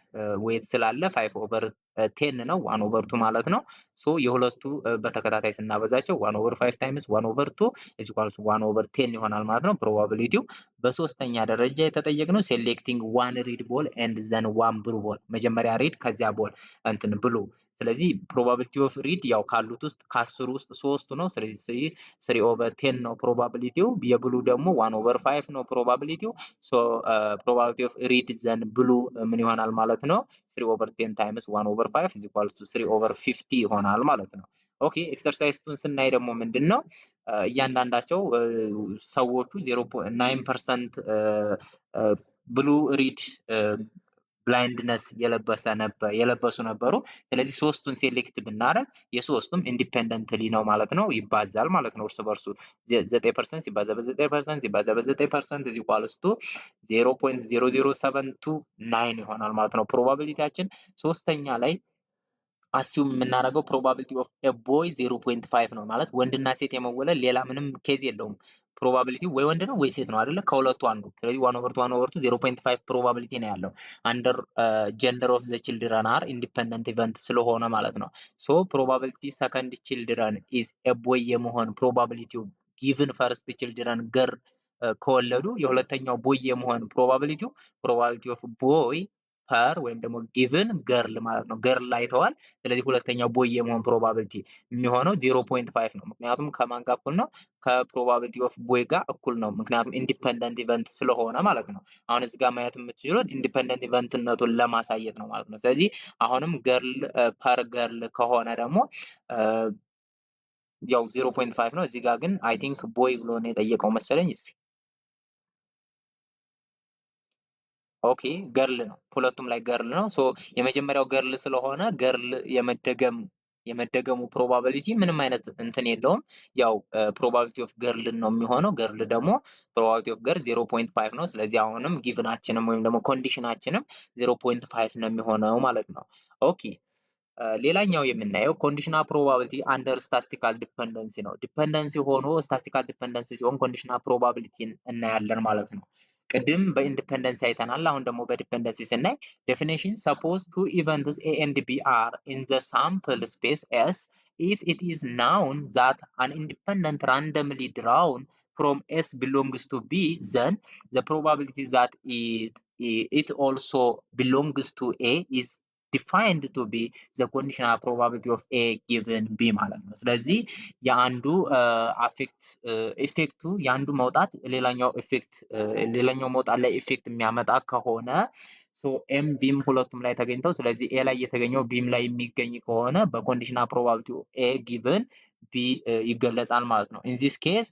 ዌይት ስላለ 5/10 ነው 1/2 ማለት ነው። ሶ የሁለቱ በተከታታይ ስናበዛቸው 1/5 ታይምስ 1/2 is equal to 1/10 ይሆናል ማለት ነው ፕሮባቢሊቲው። በሶስተኛ ደረጃ የተጠየቅነው ሴሌክቲንግ ዋን ሪድ ቦል ኤንድ ዘን ዋን ብሉ ቦል መጀመሪያ ሪድ ከዚያ ቦል እንትን ብሉ ስለዚህ ፕሮባቢሊቲ ኦፍ ሪድ ያው ካሉት ውስጥ ከ10 ውስጥ 3 ነው። ስለዚህ 3/10 ነው ፕሮባቢሊቲው። የብሉ ደግሞ 1/5 ነው ፕሮባቢሊቲው። ሶ ፕሮባቢሊቲ ኦፍ ሪድ ዘን ብሉ ምን ይሆናል ማለት ነው 3/10 ታይምስ 1/5 is equal to 3/50 ይሆናል ማለት ነው። ኦኬ ኤክሰርሳይዝቱን ስናይ ደግሞ ምንድን ነው እያንዳንዳቸው ሰዎቹ 0.9% ብሉ ሪድ ብላይንድነስ የለበሱ ነበሩ። ስለዚህ ሶስቱን ሴሌክት ብናደርግ የሶስቱም ኢንዲፔንደንትሊ ነው ማለት ነው ይባዛል ማለት ነው እርስ በርሱ 9% ሲባዛ በ9% ሲባዛ በ9% is equals to 0.00729 ይሆናል ማለት ነው ፕሮባቢሊቲያችን። ሶስተኛ ላይ አሲዩም የምናደርገው ፕሮባቢሊቲ ኦፍ ኤ ቦይ 0.5 ነው ማለት ወንድና ሴት የመወለድ ሌላ ምንም ኬዝ የለውም። ፕሮባቢሊቲ ወይ ወንድ ነው ወይ ሴት ነው አይደለ? ከሁለቱ አንዱ። ስለዚህ 1/2 0.5 ፕሮባቢሊቲ ነው ያለው አንደር ጀንደር ኦፍ ዘ ቺልድረን አር ኢንዲፔንደንት ኢቨንት ስለሆነ ማለት ነው። ሶ ፕሮባቢሊቲ ሰከንድ ቺልድረን ኢዝ ኤ ቦይ የመሆን ፕሮባቢሊቲው ጊቭን ፈርስት ቺልድረን ገር ከወለዱ የሁለተኛው ቦይ የመሆን ፕሮባቢሊቲው ፕሮባቢሊቲ ኦፍ ቦይ ፐር ወይም ደግሞ ጊቭን ገርል ማለት ነው። ገርል አይተዋል። ስለዚህ ሁለተኛው ቦይ የመሆን ፕሮባቢሊቲ የሚሆነው 0.5 ነው። ምክንያቱም ከማን ጋር እኩል ነው? ከፕሮባቢሊቲ ኦፍ ቦይ ጋር እኩል ነው። ምክንያቱም ኢንዲፔንደንት ኢቨንት ስለሆነ ማለት ነው። አሁን እዚህ ጋር ማየት የምትችሉት ኢንዲፔንደንት ኢቨንትነቱን ለማሳየት ነው ማለት ነው። ስለዚህ አሁንም ገርል ፐር ገርል ከሆነ ደግሞ ያው 0.5 ነው። እዚህ ጋር ግን አይ ቲንክ ቦይ ብሎ ነው የጠየቀው መሰለኝ። ኦኬ ገርል ነው። ሁለቱም ላይ ገርል ነው። ሶ የመጀመሪያው ገርል ስለሆነ ገርል የመደገሙ ፕሮባቢሊቲ ምንም አይነት እንትን የለውም። ያው ፕሮባቢሊቲ ኦፍ ገርል ነው የሚሆነው። ገርል ደግሞ ፕሮባቢሊቲ ኦፍ ገርል 0.5 ነው። ስለዚህ አሁንም ጊቭናችንም ወይም ደግሞ ኮንዲሽናችንም 0.5 ነው የሚሆነው ማለት ነው። ኦኬ ሌላኛው የምናየው ኮንዲሽናል ፕሮባቢሊቲ አንደር ስታቲስቲካል ዲፔንደንሲ ነው። ዲፔንደንሲ ሆኖ ስታቲስቲካል ዲፔንደንሲ ሲሆን ኮንዲሽናል ፕሮባቢሊቲን እናያለን ማለት ነው። ቅድም በኢንዲፔንደንሲ አይተናል። አሁን ደግሞ በዲፔንደንሲ ስናይ ዴፊኒሽን ሰፖዝ ቱ ኢቨንትስ ኤ ኤንድ ቢ አር ኢን ዘ ሳምፕል ስፔስ ኤስ ኢፍ ኢት ኢዝ ናውን ዛት አን ኢንዲፔንደንት ራንደምሊ ድራውን from S belongs to B, then the probability that it also belongs to A is defined to be the conditional probability of A given B ማለት ነው። ስለዚህ የአንዱ ኢፌክቱ የአንዱ መውጣት ሌላኛው መውጣት ላይ ኢፌክት የሚያመጣ ከሆነ ሶ ኤም ቢም ሁለቱም ላይ ተገኝተው ስለዚህ ኤ ላይ የተገኘው ቢም ላይ የሚገኝ ከሆነ በኮንዲሽናል ፕሮባቢሊቲ ኤ ጊቭን ቢ ይገለጻል ማለት ነው። ኢን ዚስ ኬስ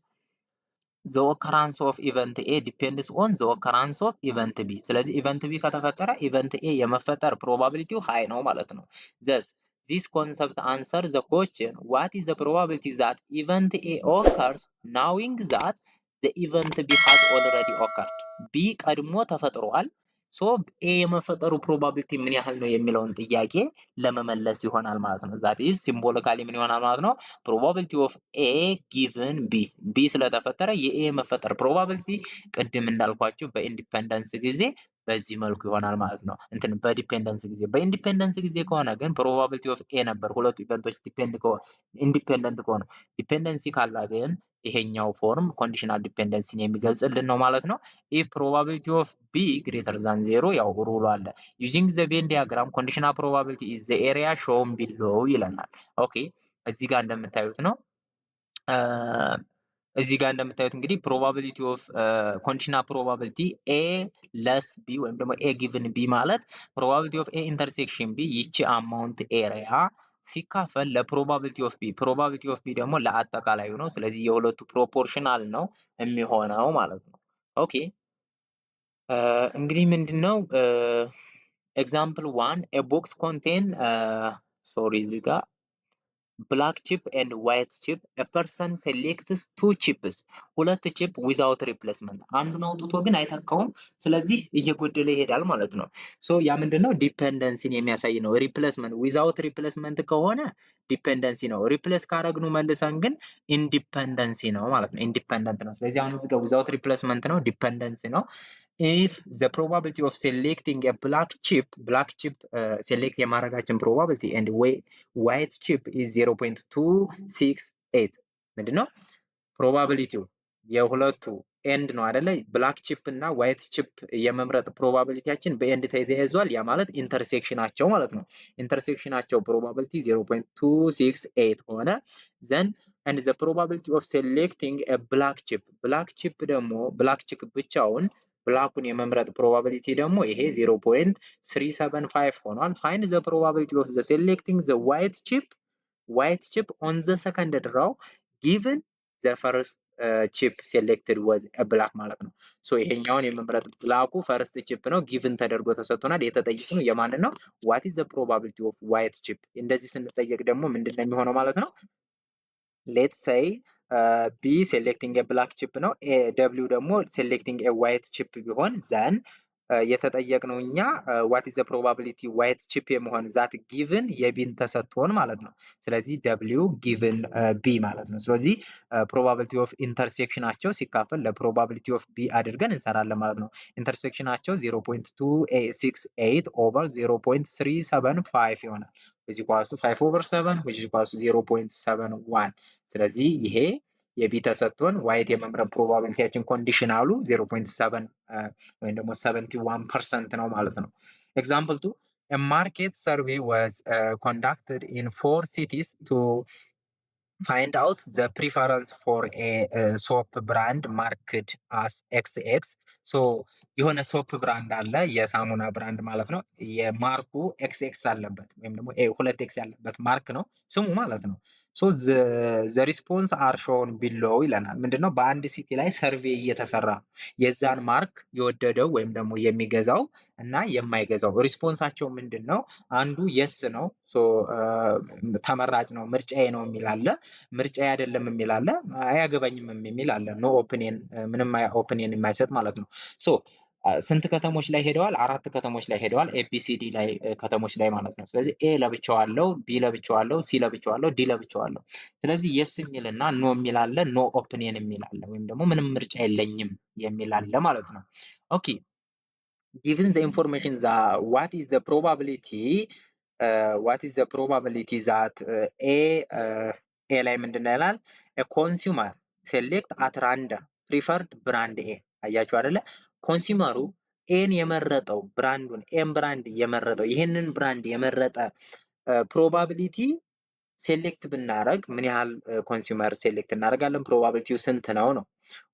the occurrence of event A depends on the occurrence of event B። ስለዚህ ኢቨንት ቢ ከተፈጠረ ኢቨንት ኤ የመፈጠር ፕሮባቢሊቲው ሃይ ነው ማለት ነው። thus this concept answer the question what is the probability that event A occurs knowing that the event B has already occurred። ቢ ቀድሞ ተፈጥሯል። ሶ ኤ የመፈጠሩ ፕሮባቢሊቲ ምን ያህል ነው የሚለውን ጥያቄ ለመመለስ ይሆናል ማለት ነው። ዛት ኢዝ ሲምቦሊካሊ ምን ይሆናል ማለት ነው? ፕሮባቢሊቲ ኦፍ ኤ ጊቭን ቢ ስለተፈጠረ የኤ መፈጠር ፕሮባቢሊቲ ቅድም እንዳልኳችሁ በኢንዲፔንደንስ ጊዜ በዚህ መልኩ ይሆናል ማለት ነው። እንትን በዲፔንደንስ ጊዜ በኢንዲፔንደንስ ጊዜ ከሆነ ግን ፕሮባቢሊቲ ኦፍ ኤ ነበር። ሁለቱ ኢቨንቶች ኢንዲፔንደንት ከሆነ ዲፔንደንሲ ካላ ግን ይሄኛው ፎርም ኮንዲሽናል ዲፔንደንሲን የሚገልጽልን ነው ማለት ነው። ኢፍ ፕሮባቢሊቲ ኦፍ ቢ ግሬተር ዛን ዜሮ ያው ሩሉ አለ። ዩዚንግ ዘ ቬን ዲያግራም ኮንዲሽናል ፕሮባቢሊቲ ኢዝ ዘ ኤሪያ ሾውን ቢሎው ይለናል። ኦኬ እዚህ ጋር እንደምታዩት ነው። እዚህ ጋር እንደምታዩት እንግዲህ ፕሮባቢሊቲ ኦፍ ኮንዲሽናል ፕሮባቢሊቲ ኤ ለስ ቢ ወይም ደግሞ ኤ ጊቭን ቢ ማለት ፕሮባቢሊቲ ኦፍ ኤ ኢንተርሴክሽን ቢ ይቺ አማውንት ኤሪያ ሲካፈል ለፕሮባቢሊቲ ኦፍ ቢ ፕሮባቢሊቲ ኦፍ ቢ ደግሞ ለአጠቃላዩ ነው። ስለዚህ የሁለቱ ፕሮፖርሽናል ነው የሚሆነው ማለት ነው። ኦኬ እንግዲህ ምንድነው ኤግዛምፕል ዋን ኤ ቦክስ ኮንቴን ሶሪ እዚህ ጋር ብላክ ቺፕ ኤንድ ዋይት ቺፕ a person selects two chips ሁለት ቺፕ ዊዛውት ሪፕሌስመንት አንዱን አውጥቶ ግን አይተካውም። ስለዚህ እየጎደለ ይሄዳል ማለት ነው። ሶ ያ ምንድነው ዲፔንደንሲን የሚያሳይ ነው። ሪፕሌስመንት ዊዛውት ሪፕሌስመንት ከሆነ ዲፔንደንሲ ነው። ሪፕሌስ ካረግኑ መልሰን ግን ኢንዲፔንደንሲ ነው ማለት ነው። ኢንዲፔንደንት ነው። ስለዚህ አሁን እዚህ ጋር ዊዛውት ሪፕሌስመንት ነው፣ ዲፔንደንሲ ነው። if the probability of selecting a black chip select የማድረጋችን probability and white chip is 0.268 ምንድነው ፕሮባቢሊቲው የሁለቱ ኤንድ ነው አይደለ? ብላክ ቺፕ እና ዋይት ቺፕ የመምረጥ ፕሮባቢሊቲያችን በኤንድ ተያይዟል። ያ ማለት ኢንተርሴክሽናቸው ማለት ነው። ኢንተርሴክሽናቸው ፕሮባቢሊቲ 0.268 ሆነ። ዘን and the probability of selecting a black chip ደግሞ ብላክ ቺፕ ብቻውን ብላኩን የመምረጥ ፕሮባቢሊቲ ደግሞ ይሄ 0.375 ሆኗል። find the probability of the selecting the white chip on the second row given the first chip selected was a black ማለት ነው። ሶ ይሄኛውን የመምረጥ ብላኩ ፈርስት ቺፕ ነው ጊቭን ተደርጎ ተሰጥቶናል። የተጠየቅነው የማን ነው? what is the probability of white chip። እንደዚህ ስንጠየቅ ደግሞ ምንድነው የሚሆነው ማለት ነው? ሌትስ ሴይ ቢ ሴሌክቲንግ ኤ ብላክ ቺፕ ነው። ደብሊው ደግሞ ሴሌክቲንግ ኤ ዋይት ቺፕ ቢሆን ዘን የተጠየቅነው እኛ ዋት ኢዝ ዘ ፕሮባቢሊቲ ዋይት ቺፕ የመሆን ዛት ጊቭን የቢን ተሰጥቶን ማለት ነው። ስለዚህ ደብሊው ጊቭን ቢ ማለት ነው። ስለዚህ ፕሮባቢሊቲ ኦፍ ኢንተርሴክሽናቸው ሲካፈል ለፕሮባቢሊቲ ኦፍ ቢ አድርገን እንሰራለን ማለት ነው። ኢንተርሴክሽናቸው 0.268 ኦቨር 0.375 ይሆናል። which equals to 5 over 7 which equals to 0.71 ስለዚህ ይሄ የቢ ተሰጥቶን ዋይት የመምረጥ ፕሮባቢሊቲያችን ኮንዲሽናሉ 0.7 ወይም ደግሞ 71% ነው ማለት ነው። ኤግዛምፕል 2 a market survey was conducted in 4 cities to find out the preference for a soap brand marked as XX so የሆነ ሶፕ ብራንድ አለ የሳሙና ብራንድ ማለት ነው። የማርኩ ኤክስኤክስ አለበት ወይም ደግሞ ሁለት ኤክስ ያለበት ማርክ ነው ስሙ ማለት ነው። ሶ ዘ ሪስፖንስ አር ሾን ቢሎው ይለናል። ምንድነው በአንድ ሲቲ ላይ ሰርቬይ እየተሰራ የዛን ማርክ የወደደው ወይም ደግሞ የሚገዛው እና የማይገዛው ሪስፖንሳቸው ምንድን ነው? አንዱ የስ ነው ተመራጭ ነው ምርጫዬ ነው የሚል አለ። ምርጫዬ አይደለም የሚል አለ። አያገባኝም የሚል አለ። ኖ ኦፒኒየን ምንም ኦፒኒየን የማይሰጥ ማለት ነው። ሶ ስንት ከተሞች ላይ ሄደዋል? 4 ከተሞች ላይ ሄደዋል። ኤቢሲዲ ላይ ከተሞች ላይ ማለት ነው። ስለዚህ ኤ ለብቻው አለው፣ ቢ ለብቻው አለው፣ ሲ ለብቻው አለው፣ ዲ ለብቻው አለው። ስለዚህ የስ የሚልና ኖ የሚል አለ፣ ኖ ኦፒኒየን የሚል አለ፣ ወይም ደግሞ ምንም ምርጫ የለኝም የሚል አለ ማለት ነው። ኦኬ given the information that what is the probability that a ላይ ምንድነው ይላል a consumer select at random preferred brand A አያችሁ አይደለ? ኮንሱመሩ ኤን የመረጠው ብራንዱን ኤን ብራንድ የመረጠው ይህንን ብራንድ የመረጠ ፕሮባቢሊቲ ሴሌክት ብናደረግ ምን ያህል ኮንሱመር ሴሌክት እናደርጋለን? ፕሮባቢሊቲው ስንት ነው ነው።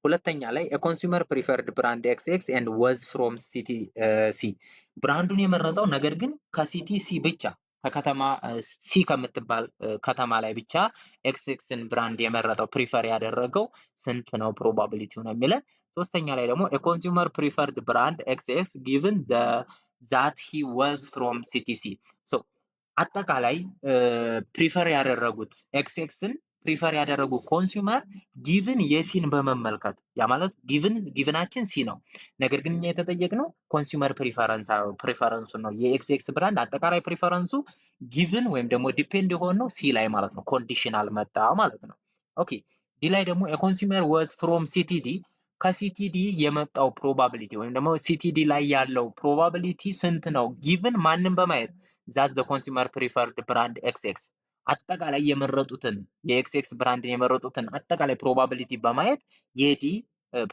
ሁለተኛ ላይ ኮንሱመር ፕሪፈርድ ብራንድ ኤክስ ኤክስ ኤንድ ወዝ ፍሮም ሲቲ ሲ ብራንዱን የመረጠው ነገር ግን ከሲቲ ሲ ብቻ ከከተማ ሲ ከምትባል ከተማ ላይ ብቻ ኤክስ ኤክስን ብራንድ የመረጠው ፕሪፈር ያደረገው ስንት ነው ፕሮባቢሊቲው ነው የሚለን። ሶስተኛ ላይ ደግሞ ኮንሱመር ፕሪፈርድ ብራንድ ኤክስ ኤክስ ጊቭን ዛት ሂ ወዝ ፍሮም ሲቲ ሲ ሶ አጠቃላይ ፕሪፈር ያደረጉት ኤክስ ኤክስን ፕሪፈር ያደረጉ ኮንሱመር ጊቭን የሲን በመመልከት ያ ማለት ጊቭናችን ሲ ነው። ነገር ግን እኛ የተጠየቅነው ኮንሱመር ፕሪፈረንሱን ነው። የኤክስ ኤክስ ብራንድ አጠቃላይ ፕሪፈረንሱ ጊቭን ወይም ደግሞ ዲፔንድ የሆነው ሲ ላይ ማለት ነው። ኮንዲሽናል መጣ ማለት ነው። ኦኬ ዲ ላይ ደግሞ የኮንሱመር ወዝ ፍሮም ሲቲዲ ከሲቲዲ የመጣው ፕሮባቢሊቲ ወይም ደግሞ ሲቲዲ ላይ ያለው ፕሮባቢሊቲ ስንት ነው? ጊቭን ማንን በማየት ዛት ዘ ኮንሱመር ፕሪፈርድ ብራንድ ኤክስ ኤክስ አጠቃላይ የመረጡትን የኤክስ ኤክስ ብራንድን የመረጡትን አጠቃላይ ፕሮባቢሊቲ በማየት የዲ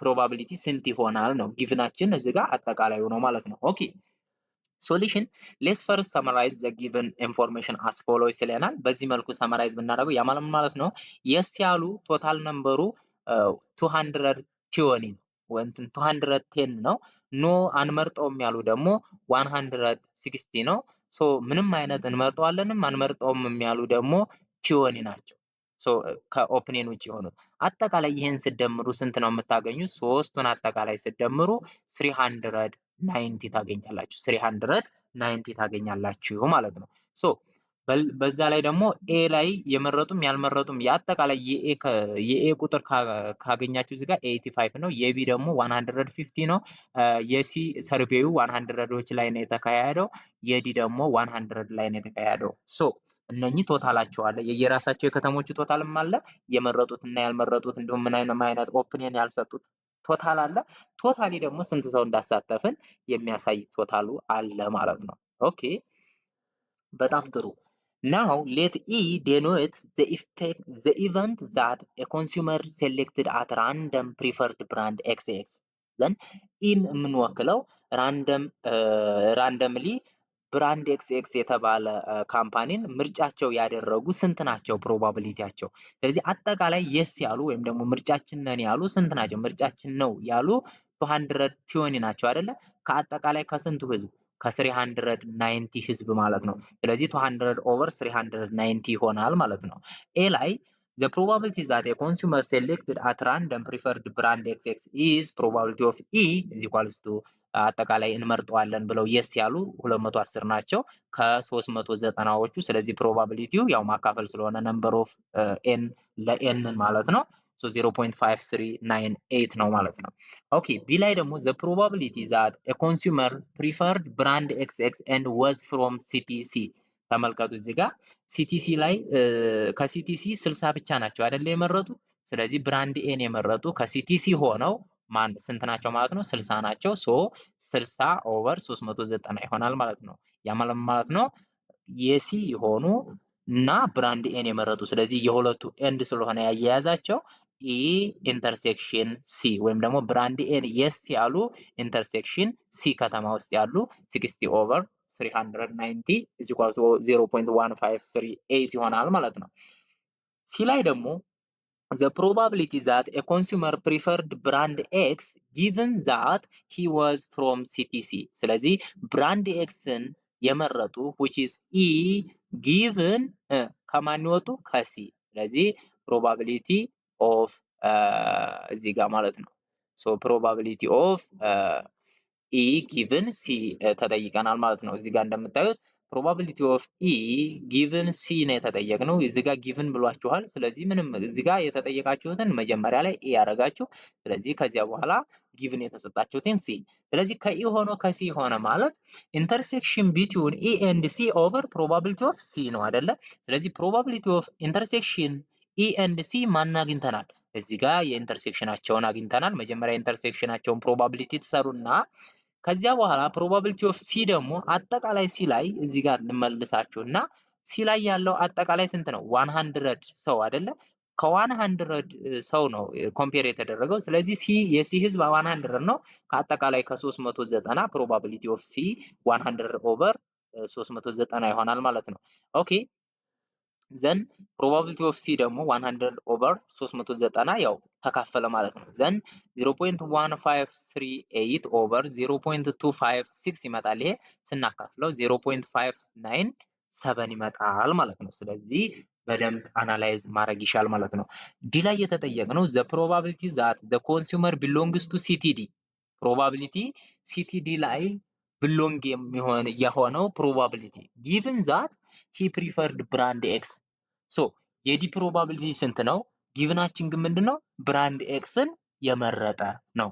ፕሮባቢሊቲ ስንት ይሆናል ነው። ጊቭናችን እዚህ ጋር አጠቃላዩ ነው ማለት ነው። ኦኬ ሶሉሽን ሌስ ፈርስት ሰመራይዝ ዘ ጊቨን ኢንፎርሜሽን አስ ፎሎውስ ይለናል። በዚህ መልኩ ሰመራይዝ ብናደርገው ያ ማለት ነው የስ ያሉ ቶታል ነምበሩ 220 ነው ወይም 210 ነው። ኖ አንመርጠውም ያሉ ደግሞ 160 ነው። ሶ ምንም አይነት እንመርጠዋለንም አንመርጠውም የሚያሉ ደግሞ ቲዮኒ ናቸው። ሶ ከኦፒኒየን ውጭ የሆኑት አጠቃላይ ይህን ስደምሩ ስንት ነው የምታገኙት? ሶስቱን አጠቃላይ ስደምሩ 390 ታገኛላችሁ። 390 ታገኛላችሁ ማለት ነው። ሶ በዛ ላይ ደግሞ ኤ ላይ የመረጡም ያልመረጡም የአጠቃላይ የኤ ቁጥር ካገኛችሁ እዚህ ጋር 85 ነው። የቢ ደግሞ 150 ነው። የሲ ሰርቬዩ 100ዎች ላይ ነው የተካሄደው። የዲ ደግሞ 100 ላይ ነው የተካሄደው። ሶ እነኚህ ቶታላቸው አለ። የየራሳቸው የከተሞቹ ቶታልም አለ። የመረጡት እና ያልመረጡት እንዲሁም ምን አይነት ኦፒኒየን ያልሰጡት ቶታል አለ። ቶታሊ ደግሞ ስንት ሰው እንዳሳተፍን የሚያሳይ ቶታሉ አለ ማለት ነው። ኦኬ በጣም ጥሩ። Now let E denote the event that a consumer selected at random preferred brand XX. Then ኢን የምንወክለው ራንደምሊ ብራንድ ኤክስ የተባለ ካምፓኒን ምርጫቸው ያደረጉ ስንት ናቸው ፕሮባቢሊቲያቸው። ስለዚህ አጠቃላይ የስ ያሉ ወይም ደግሞ ምርጫችን ነን ያሉ ስንት ናቸው? ምርጫችን ነው ያሉ 220 ናቸው አይደለ? ከአጠቃላይ ከስንቱ ህዝብ ከ390 ህዝብ ማለት ነው። ስለዚህ 200 ኦቨር 390 ይሆናል ማለት ነው። ኤ ላይ the probability that a consumer selected at random preferred brand XX is probability of E is equals to አጠቃላይ እንመርጠዋለን ብለው የስ ያሉ 210 ናቸው ከ390ዎቹ። ስለዚህ ፕሮባቢሊቲው ያው ማካፈል ስለሆነ ነምበር ኦፍ ኤን ለኤን ማለት ነው። 0.5398 ነው ማለት ነው። ኦኬ ቢ ላይ ደግሞ the probability that a consumer preferred brand XX and was from CTC ተመልከቱ እዚህ ጋር ሲቲሲ ላይ ከሲቲሲ 60 ብቻ ናቸው አይደለ የመረጡ። ስለዚህ ብራንድ ኤን የመረጡ ከሲቲሲ ሆነው ማን ስንት ናቸው ማለት ነው? 60 ናቸው። ሶ 60 ኦቨር 390 ይሆናል ማለት ነው። ያ ማለት ነው የሲ የሆኑ እና ብራንድ ኤን የመረጡ ስለዚህ የሁለቱ ኤንድ ስለሆነ ያያያዛቸው ኢ ኢንተርሴክሽን ሲ ወይም ደግሞ ብራንድ ኤን የስ ያሉ ኢንተርሴክሽን ሲ ከተማ ውስጥ ያሉ 60 ኦቨር 390 is equal to 0.1538 ይሆናል ማለት ነው። ሲ ላይ ደግሞ the probability that a consumer preferred brand X given that he was from CTC ስለዚህ ብራንድ ኤክስን የመረጡ which is E given ከማን ይወጡ ከሲ ስለዚህ probability of እዚህ ጋር ማለት ነው። so probability of E given C ተጠይቀናል ማለት ነው። እዚህ ጋር እንደምታዩት ፕሮባቢሊቲ ኦፍ ኢ ጊቭን ሲ ነው የተጠየቅነው። እዚህ ጋር ጊቭን ብሏችኋል። ስለዚህ ምንም እዚህ ጋር የተጠየቃችሁትን መጀመሪያ ላይ ኢ ያደረጋችሁ። ስለዚህ ከዚያ በኋላ ጊቭን የተሰጣችሁትን ሲ። ስለዚህ ከኢ ሆኖ ከሲ ሆነ ማለት ኢንተርሴክሽን ቢትዊን ኢ ኤንድ ሲ ኦቨር ፕሮባቢሊቲ ኦፍ ሲ ነው አይደለ? ስለዚህ ፕሮባቢሊቲ ኦፍ ኢንተርሴክሽን ኢ ኤንድ ሲ ማን አግኝተናል? እዚህ ጋር የኢንተርሴክሽናቸውን አግኝተናል። መጀመሪያ ኢንተርሴክሽናቸውን ፕሮባቢሊቲ ትሰሩና ከዚያ በኋላ ፕሮባቢሊቲ ኦፍ ሲ ደግሞ አጠቃላይ ሲ ላይ እዚህ ጋር እንመልሳችሁ እና ሲ ላይ ያለው አጠቃላይ ስንት ነው? 100 ሰው አይደለ? ከ100 ሰው ነው ኮምፔር የተደረገው። ስለዚህ ሲ የሲ ህዝብ 100 ነው። ከአጠቃላይ ከ390 ፕሮባቢሊቲ ኦፍ ሲ 100 ኦቨር 390 ይሆናል ማለት ነው። ኦኬ ዘን ፕሮባቢሊቲ ኦፍ ሲ ደግሞ 100 ኦቨር 390 ያው ተካፈለ ማለት ነው። ዘን 0.1538 ኦቨር 0.256 ይመጣል። ይሄ ስናካፍለው 0.597 ይመጣል ማለት ነው። ስለዚህ በደንብ አናላይዝ ማድረግ ይሻል ማለት ነው። ዲ ላይ የተጠየቅነው ዘ ፕሮባቢሊቲ ዛት ዘ ኮንሱመር ቢሎንግስ ቱ ሲቲዲ ፕሮባቢሊቲ ሲቲዲ ላይ ብሎንግ የሚሆን የሆነው ፕሮባቢሊቲ ጊቭን ዛት ሂ ፕሪፈርድ ብራንድ ኤክስ ሶ የዲ ፕሮባቢሊቲ ስንት ነው? ጊቭናችን ግን ምንድነው? ብራንድ ኤክስን የመረጠ ነው።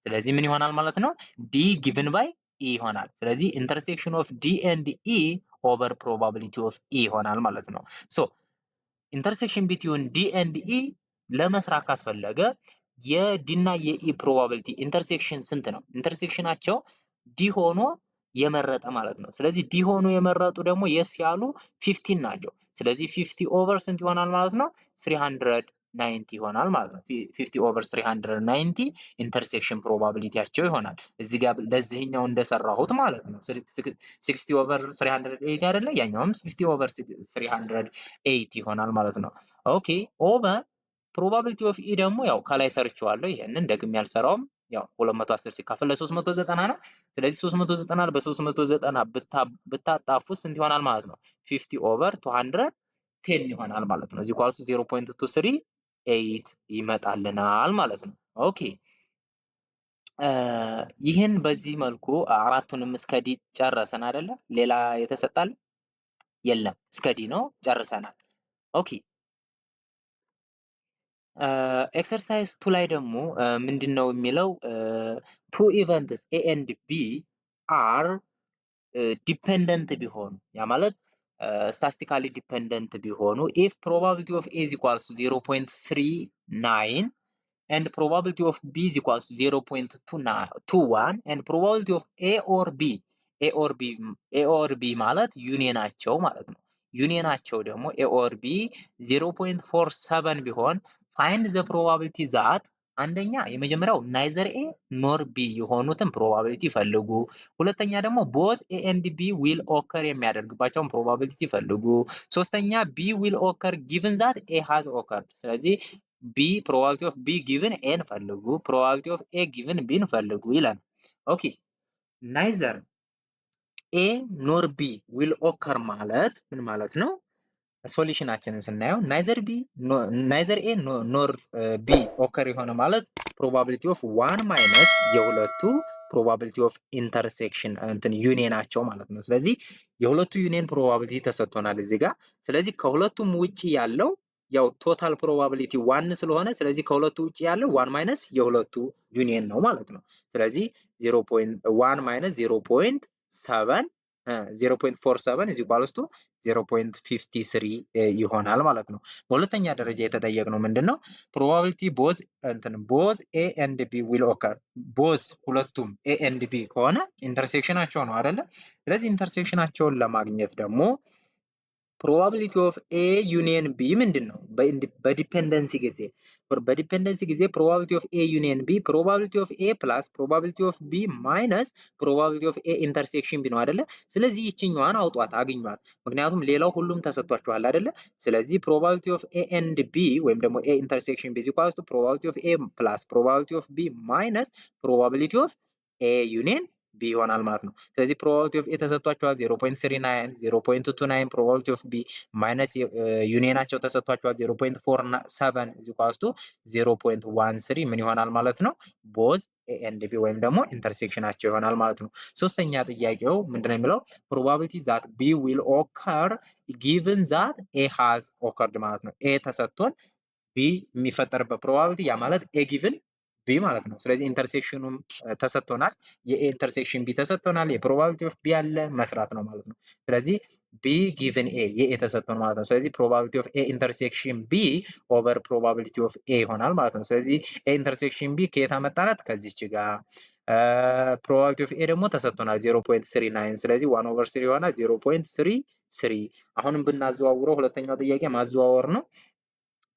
ስለዚህ ምን ይሆናል ማለት ነው? ዲ ጊቭን ባይ ኢ ይሆናል። ስለዚህ ኢንተርሴክሽን ኦፍ ዲ ኤንድ ኢ ኦቨር ፕሮባቢሊቲ ኦፍ ኢ ይሆናል ማለት ነው። ሶ ኢንተርሴክሽን ቢትዊን ዲ ኤንድ ኢ ለመስራት ካስፈለገ የዲ እና የኢ ፕሮባቢሊቲ ኢንተርሴክሽን ስንት ነው? ኢንተርሴክሽናቸው ዲ ሆኖ የመረጠ ማለት ነው። ስለዚህ ዲ ሆኖ የመረጡ ደግሞ የስ ያሉ 15 ናቸው። ስለዚህ 50 ኦቨር ስንት ይሆናል ማለት ነው? 390 ይሆናል ማለት ነው። 50 ኦቨር 390 ኢንተርሴክሽን ፕሮባቢሊቲያቸው ይሆናል። እዚህ ጋር ለዚህኛው እንደሰራሁት ማለት ነው። 60 ኦቨር 380 አይደለ? ያኛውም 50 ኦቨር 380 ይሆናል ማለት ነው። ኦኬ ኦቨር ፕሮባቢሊቲ ኦፍ ኢ ደግሞ ያው ከላይ ሰርቼዋለሁ። ይሄንን ደግሜ ያልሰራውም ያው 210 ሲካፈል ለ390 ነው። ስለዚህ 390 በ390 ብታጣፉ ስንት ይሆናል ማለት ነው? 50 ኦቨር 210 ይሆናል ማለት ነው። እዚህ ኳልሱ 0.238 ይመጣልናል ማለት ነው። ኦኬ ይህን በዚህ መልኩ አራቱንም እስከ ዲ ጨረሰን አይደለ? ሌላ የተሰጣል የለም። እስከ ዲ ነው ጨርሰናል። ኦኬ ኤክሰርሳይዝ ቱ ላይ ደግሞ ምንድን ነው የሚለው ቱ ኢቨንትስ ኤ ኤንድ ቢ አር ዲፔንደንት ቢሆኑ ያ ማለት ስታስቲካሊ ዲፔንደንት ቢሆኑ ኢፍ ፕሮባቢሊቲ ኦፍ ኤ ኢዝ ኢኳልስ ቱ 0.39 and probability of b is equals to 0.21 and probability of a or b ማለት ዩኒየናቸው ማለት ነው። ዩኒየናቸው ደግሞ ኤ ኦር ቢ 0.47 ቢሆን ፋይንድ ዘ ፕሮባቢሊቲ ዛት አንደኛ የመጀመሪያው ናይዘር ኤ ኖር ቢ የሆኑትን ፕሮባቢሊቲ ፈልጉ። ሁለተኛ ደግሞ ቦዝ ኤ ኤንድ ቢ ዊል ኦከር የሚያደርግባቸውን ፕሮባቢሊቲ ፈልጉ። ሶስተኛ ቢ ዊል ኦከር ጊቭን ዛት ኤ ሃዝ ኦከርድ። ስለዚህ ቢ ፕሮባቢሊቲ ኦፍ ቢ ጊቭን ኤን ፈልጉ፣ ፕሮባቢሊቲ ኦፍ ኤ ጊቭን ቢን ፈልጉ ይላል። ኦኬ ናይዘር ኤ ኖር ቢ ዊል ኦከር ማለት ምን ማለት ነው? ሶሉሽናችንን ስናየው ናይዘር ኤ ኖር ቢ ኦከር የሆነ ማለት ፕሮባቢሊቲ ኦፍ ዋን ማይነስ የሁለቱ ፕሮባቢሊቲ ኦፍ ኢንተርሴክሽን እንትን ዩኒየናቸው ማለት ነው። ስለዚህ የሁለቱ ዩኒየን ፕሮባቢሊቲ ተሰጥቶናል እዚህ ጋር። ስለዚህ ከሁለቱም ውጪ ያለው ያው ቶታል ፕሮባቢሊቲ ዋን ስለሆነ ስለዚህ ከሁለቱ ውጪ ያለው ዋን ማይነስ የሁለቱ ዩኒየን ነው ማለት ነው። ስለዚህ 0.1 ማይነስ 0.7 0.47 is equals to 0.53 ይሆናል ማለት ነው። በሁለተኛ ደረጃ የተጠየቅነው ምንድነው? ፕሮባቢሊቲ ቦዝ ኤ ኤንድ ቢ ዊል ኦከር ቦዝ ሁለቱም ኤ ኤንድ ቢ ከሆነ ኢንተርሴክሽናቸው ነው አይደለ? ስለዚህ ኢንተርሴክሽናቸውን ለማግኘት ደግሞ ፕሮባቢሊቲ ኦፍ ኤ ዩኒየን ቢ ምንድን ነው? በዲፔንደንሲ ጊዜ ፕሮባቢሊቲ ኦፍ ኤ ዩኒየን ቢ ፕሮባቢሊቲ ኦፍ ኤ ፕላስ ፕሮባቢሊቲ ኦፍ ቢ ማይነስ ፕሮባቢሊቲ ኦፍ ኤ ኢንተርሴክሽን ቢ ነው አይደለ? ስለዚህ ይችኛዋን አውጧት አግኟት። ምክንያቱም ሌላው ሁሉም ተሰጥቷችኋል አይደለ? ስለዚህ ፕሮባቢሊቲ ኦፍ ኤ ኤንድ ቢ ወይም ደግሞ ኤ ኢንተርሴክሽን ቢ ኢኳልስ ቱ ፕሮባቢሊቲ ኦፍ ኤ ፕላስ ፕሮባቢሊቲ ኦፍ ቢ ማይነስ ፕሮባቢሊቲ ኦፍ ኤ ዩኒየን ቢ ይሆናል ማለት ነው። ስለዚህ ፕሮባቢሊቲ ኦፍ ኤ ተሰጥቷቸዋል 0.39 0.29 ፕሮባቢሊቲ ኦፍ ቢ ማይነስ ዩኒየናቸው ተሰጥቷቸዋል 0.47 is equals to 0.13 ምን ይሆናል ማለት ነው? ቦዝ ኤ ኤንድ ቢ ወይም ደግሞ ኢንተርሴክሽናቸው ይሆናል ማለት ነው። ሶስተኛ ጥያቄው ምንድነው የሚለው ፕሮባቢሊቲ ዛት ቢ ዊል ኦከር ጊቭን ዛት ኤ ሃዝ ኦከርድ ማለት ነው። ኤ ተሰጥቶን ቢ የሚፈጠርበት ፕሮባቢሊቲ ያ ማለት ኤ ጊቭን ቢ ማለት ነው። ስለዚህ ኢንተርሴክሽኑም ተሰጥቶናል። የኤ ኢንተርሴክሽን ቢ ተሰጥቶናል። የፕሮባቢሊቲ ኦፍ ቢ ያለ መስራት ነው ማለት ነው። ስለዚህ ቢ ጊቭን ኤ የኤ ተሰጥቶን ማለት ነው። ስለዚህ ፕሮባቢሊቲ ኦፍ ኤ ኢንተርሴክሽን ቢ ኦቨር ፕሮባቢሊቲ ኦፍ ኤ ይሆናል ማለት ነው። ስለዚህ ኤ ኢንተርሴክሽን ቢ ከየት አመጣናት? ከዚች ጋር ፕሮባቢሊቲ ኦፍ ኤ ደግሞ ተሰጥቶናል 0.39 ስለዚህ 1 ኦቨር 3 ይሆናል 0.33 አሁንም ብናዘዋውረው ሁለተኛው ጥያቄ ማዘዋወር ነው።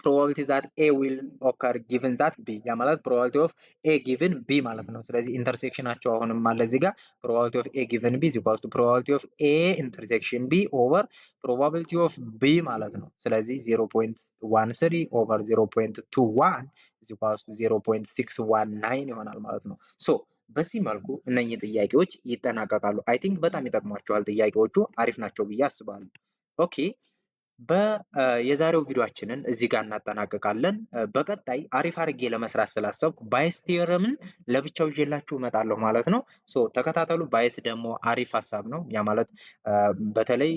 ፕሮባቢሊቲ ዛት ኤ ዊል ኦከር ጊቭን ዛት ቢ ያ ማለት ፕሮባቢሊቲ ኦፍ ኤ ጊቭን ቢ ማለት ነው። ስለዚህ ኢንተርሴክሽናቸው አሁንም አለ እዚህ ጋር ፕሮባቢሊቲ ኦፍ ኤ ጊቭን ቢ ኢኳልስ ቱ ፕሮባቢሊቲ ኦፍ ኤ ኢንተርሴክሽን ቢ ኦቨር ፕሮባቢሊቲ ኦፍ ቢ ማለት ነው። ስለዚህ 0.13 ኦቨር 0.21 ኢኳልስ ቱ 0.619 ይሆናል ማለት ነው። ሶ በዚህ መልኩ እነኚህ ጥያቄዎች ይጠናቀቃሉ። አይ ቲንክ በጣም ይጠቅሟቸዋል። ጥያቄዎቹ አሪፍ ናቸው ብዬ አስባለሁ። ኦኬ የዛሬው ቪዲዮአችንን እዚህ ጋር እናጠናቀቃለን። በቀጣይ አሪፍ አድርጌ ለመስራት ስላሰብኩ ባይስ ቲዮረምን ለብቻው ይዤላችሁ እመጣለሁ ማለት ነው። ተከታተሉ። ባይስ ደግሞ አሪፍ ሀሳብ ነው። ያ ማለት በተለይ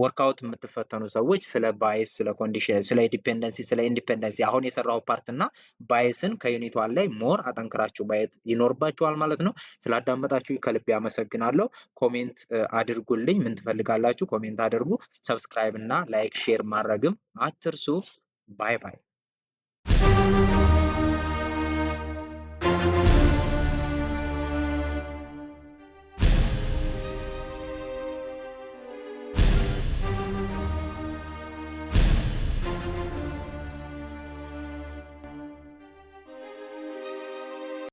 ወርክአውት የምትፈተኑ ሰዎች ስለ ባይስ፣ ስለ ኮንዲሽን፣ ስለ ዲፔንደንሲ፣ ስለ ኢንዲፔንደንሲ አሁን የሰራው ፓርት እና ባይስን ከዩኒት ዋን ላይ ሞር አጠንክራችሁ ማየት ይኖርባችኋል ማለት ነው። ስላዳመጣችሁ ከልቤ አመሰግናለሁ። ኮሜንት አድርጉልኝ። ምን ትፈልጋላችሁ? ኮሜንት አድርጉ። ሰብስክራይብ እና ላይክ ሼር ማድረግም አትርሱ። ባይ ባይ።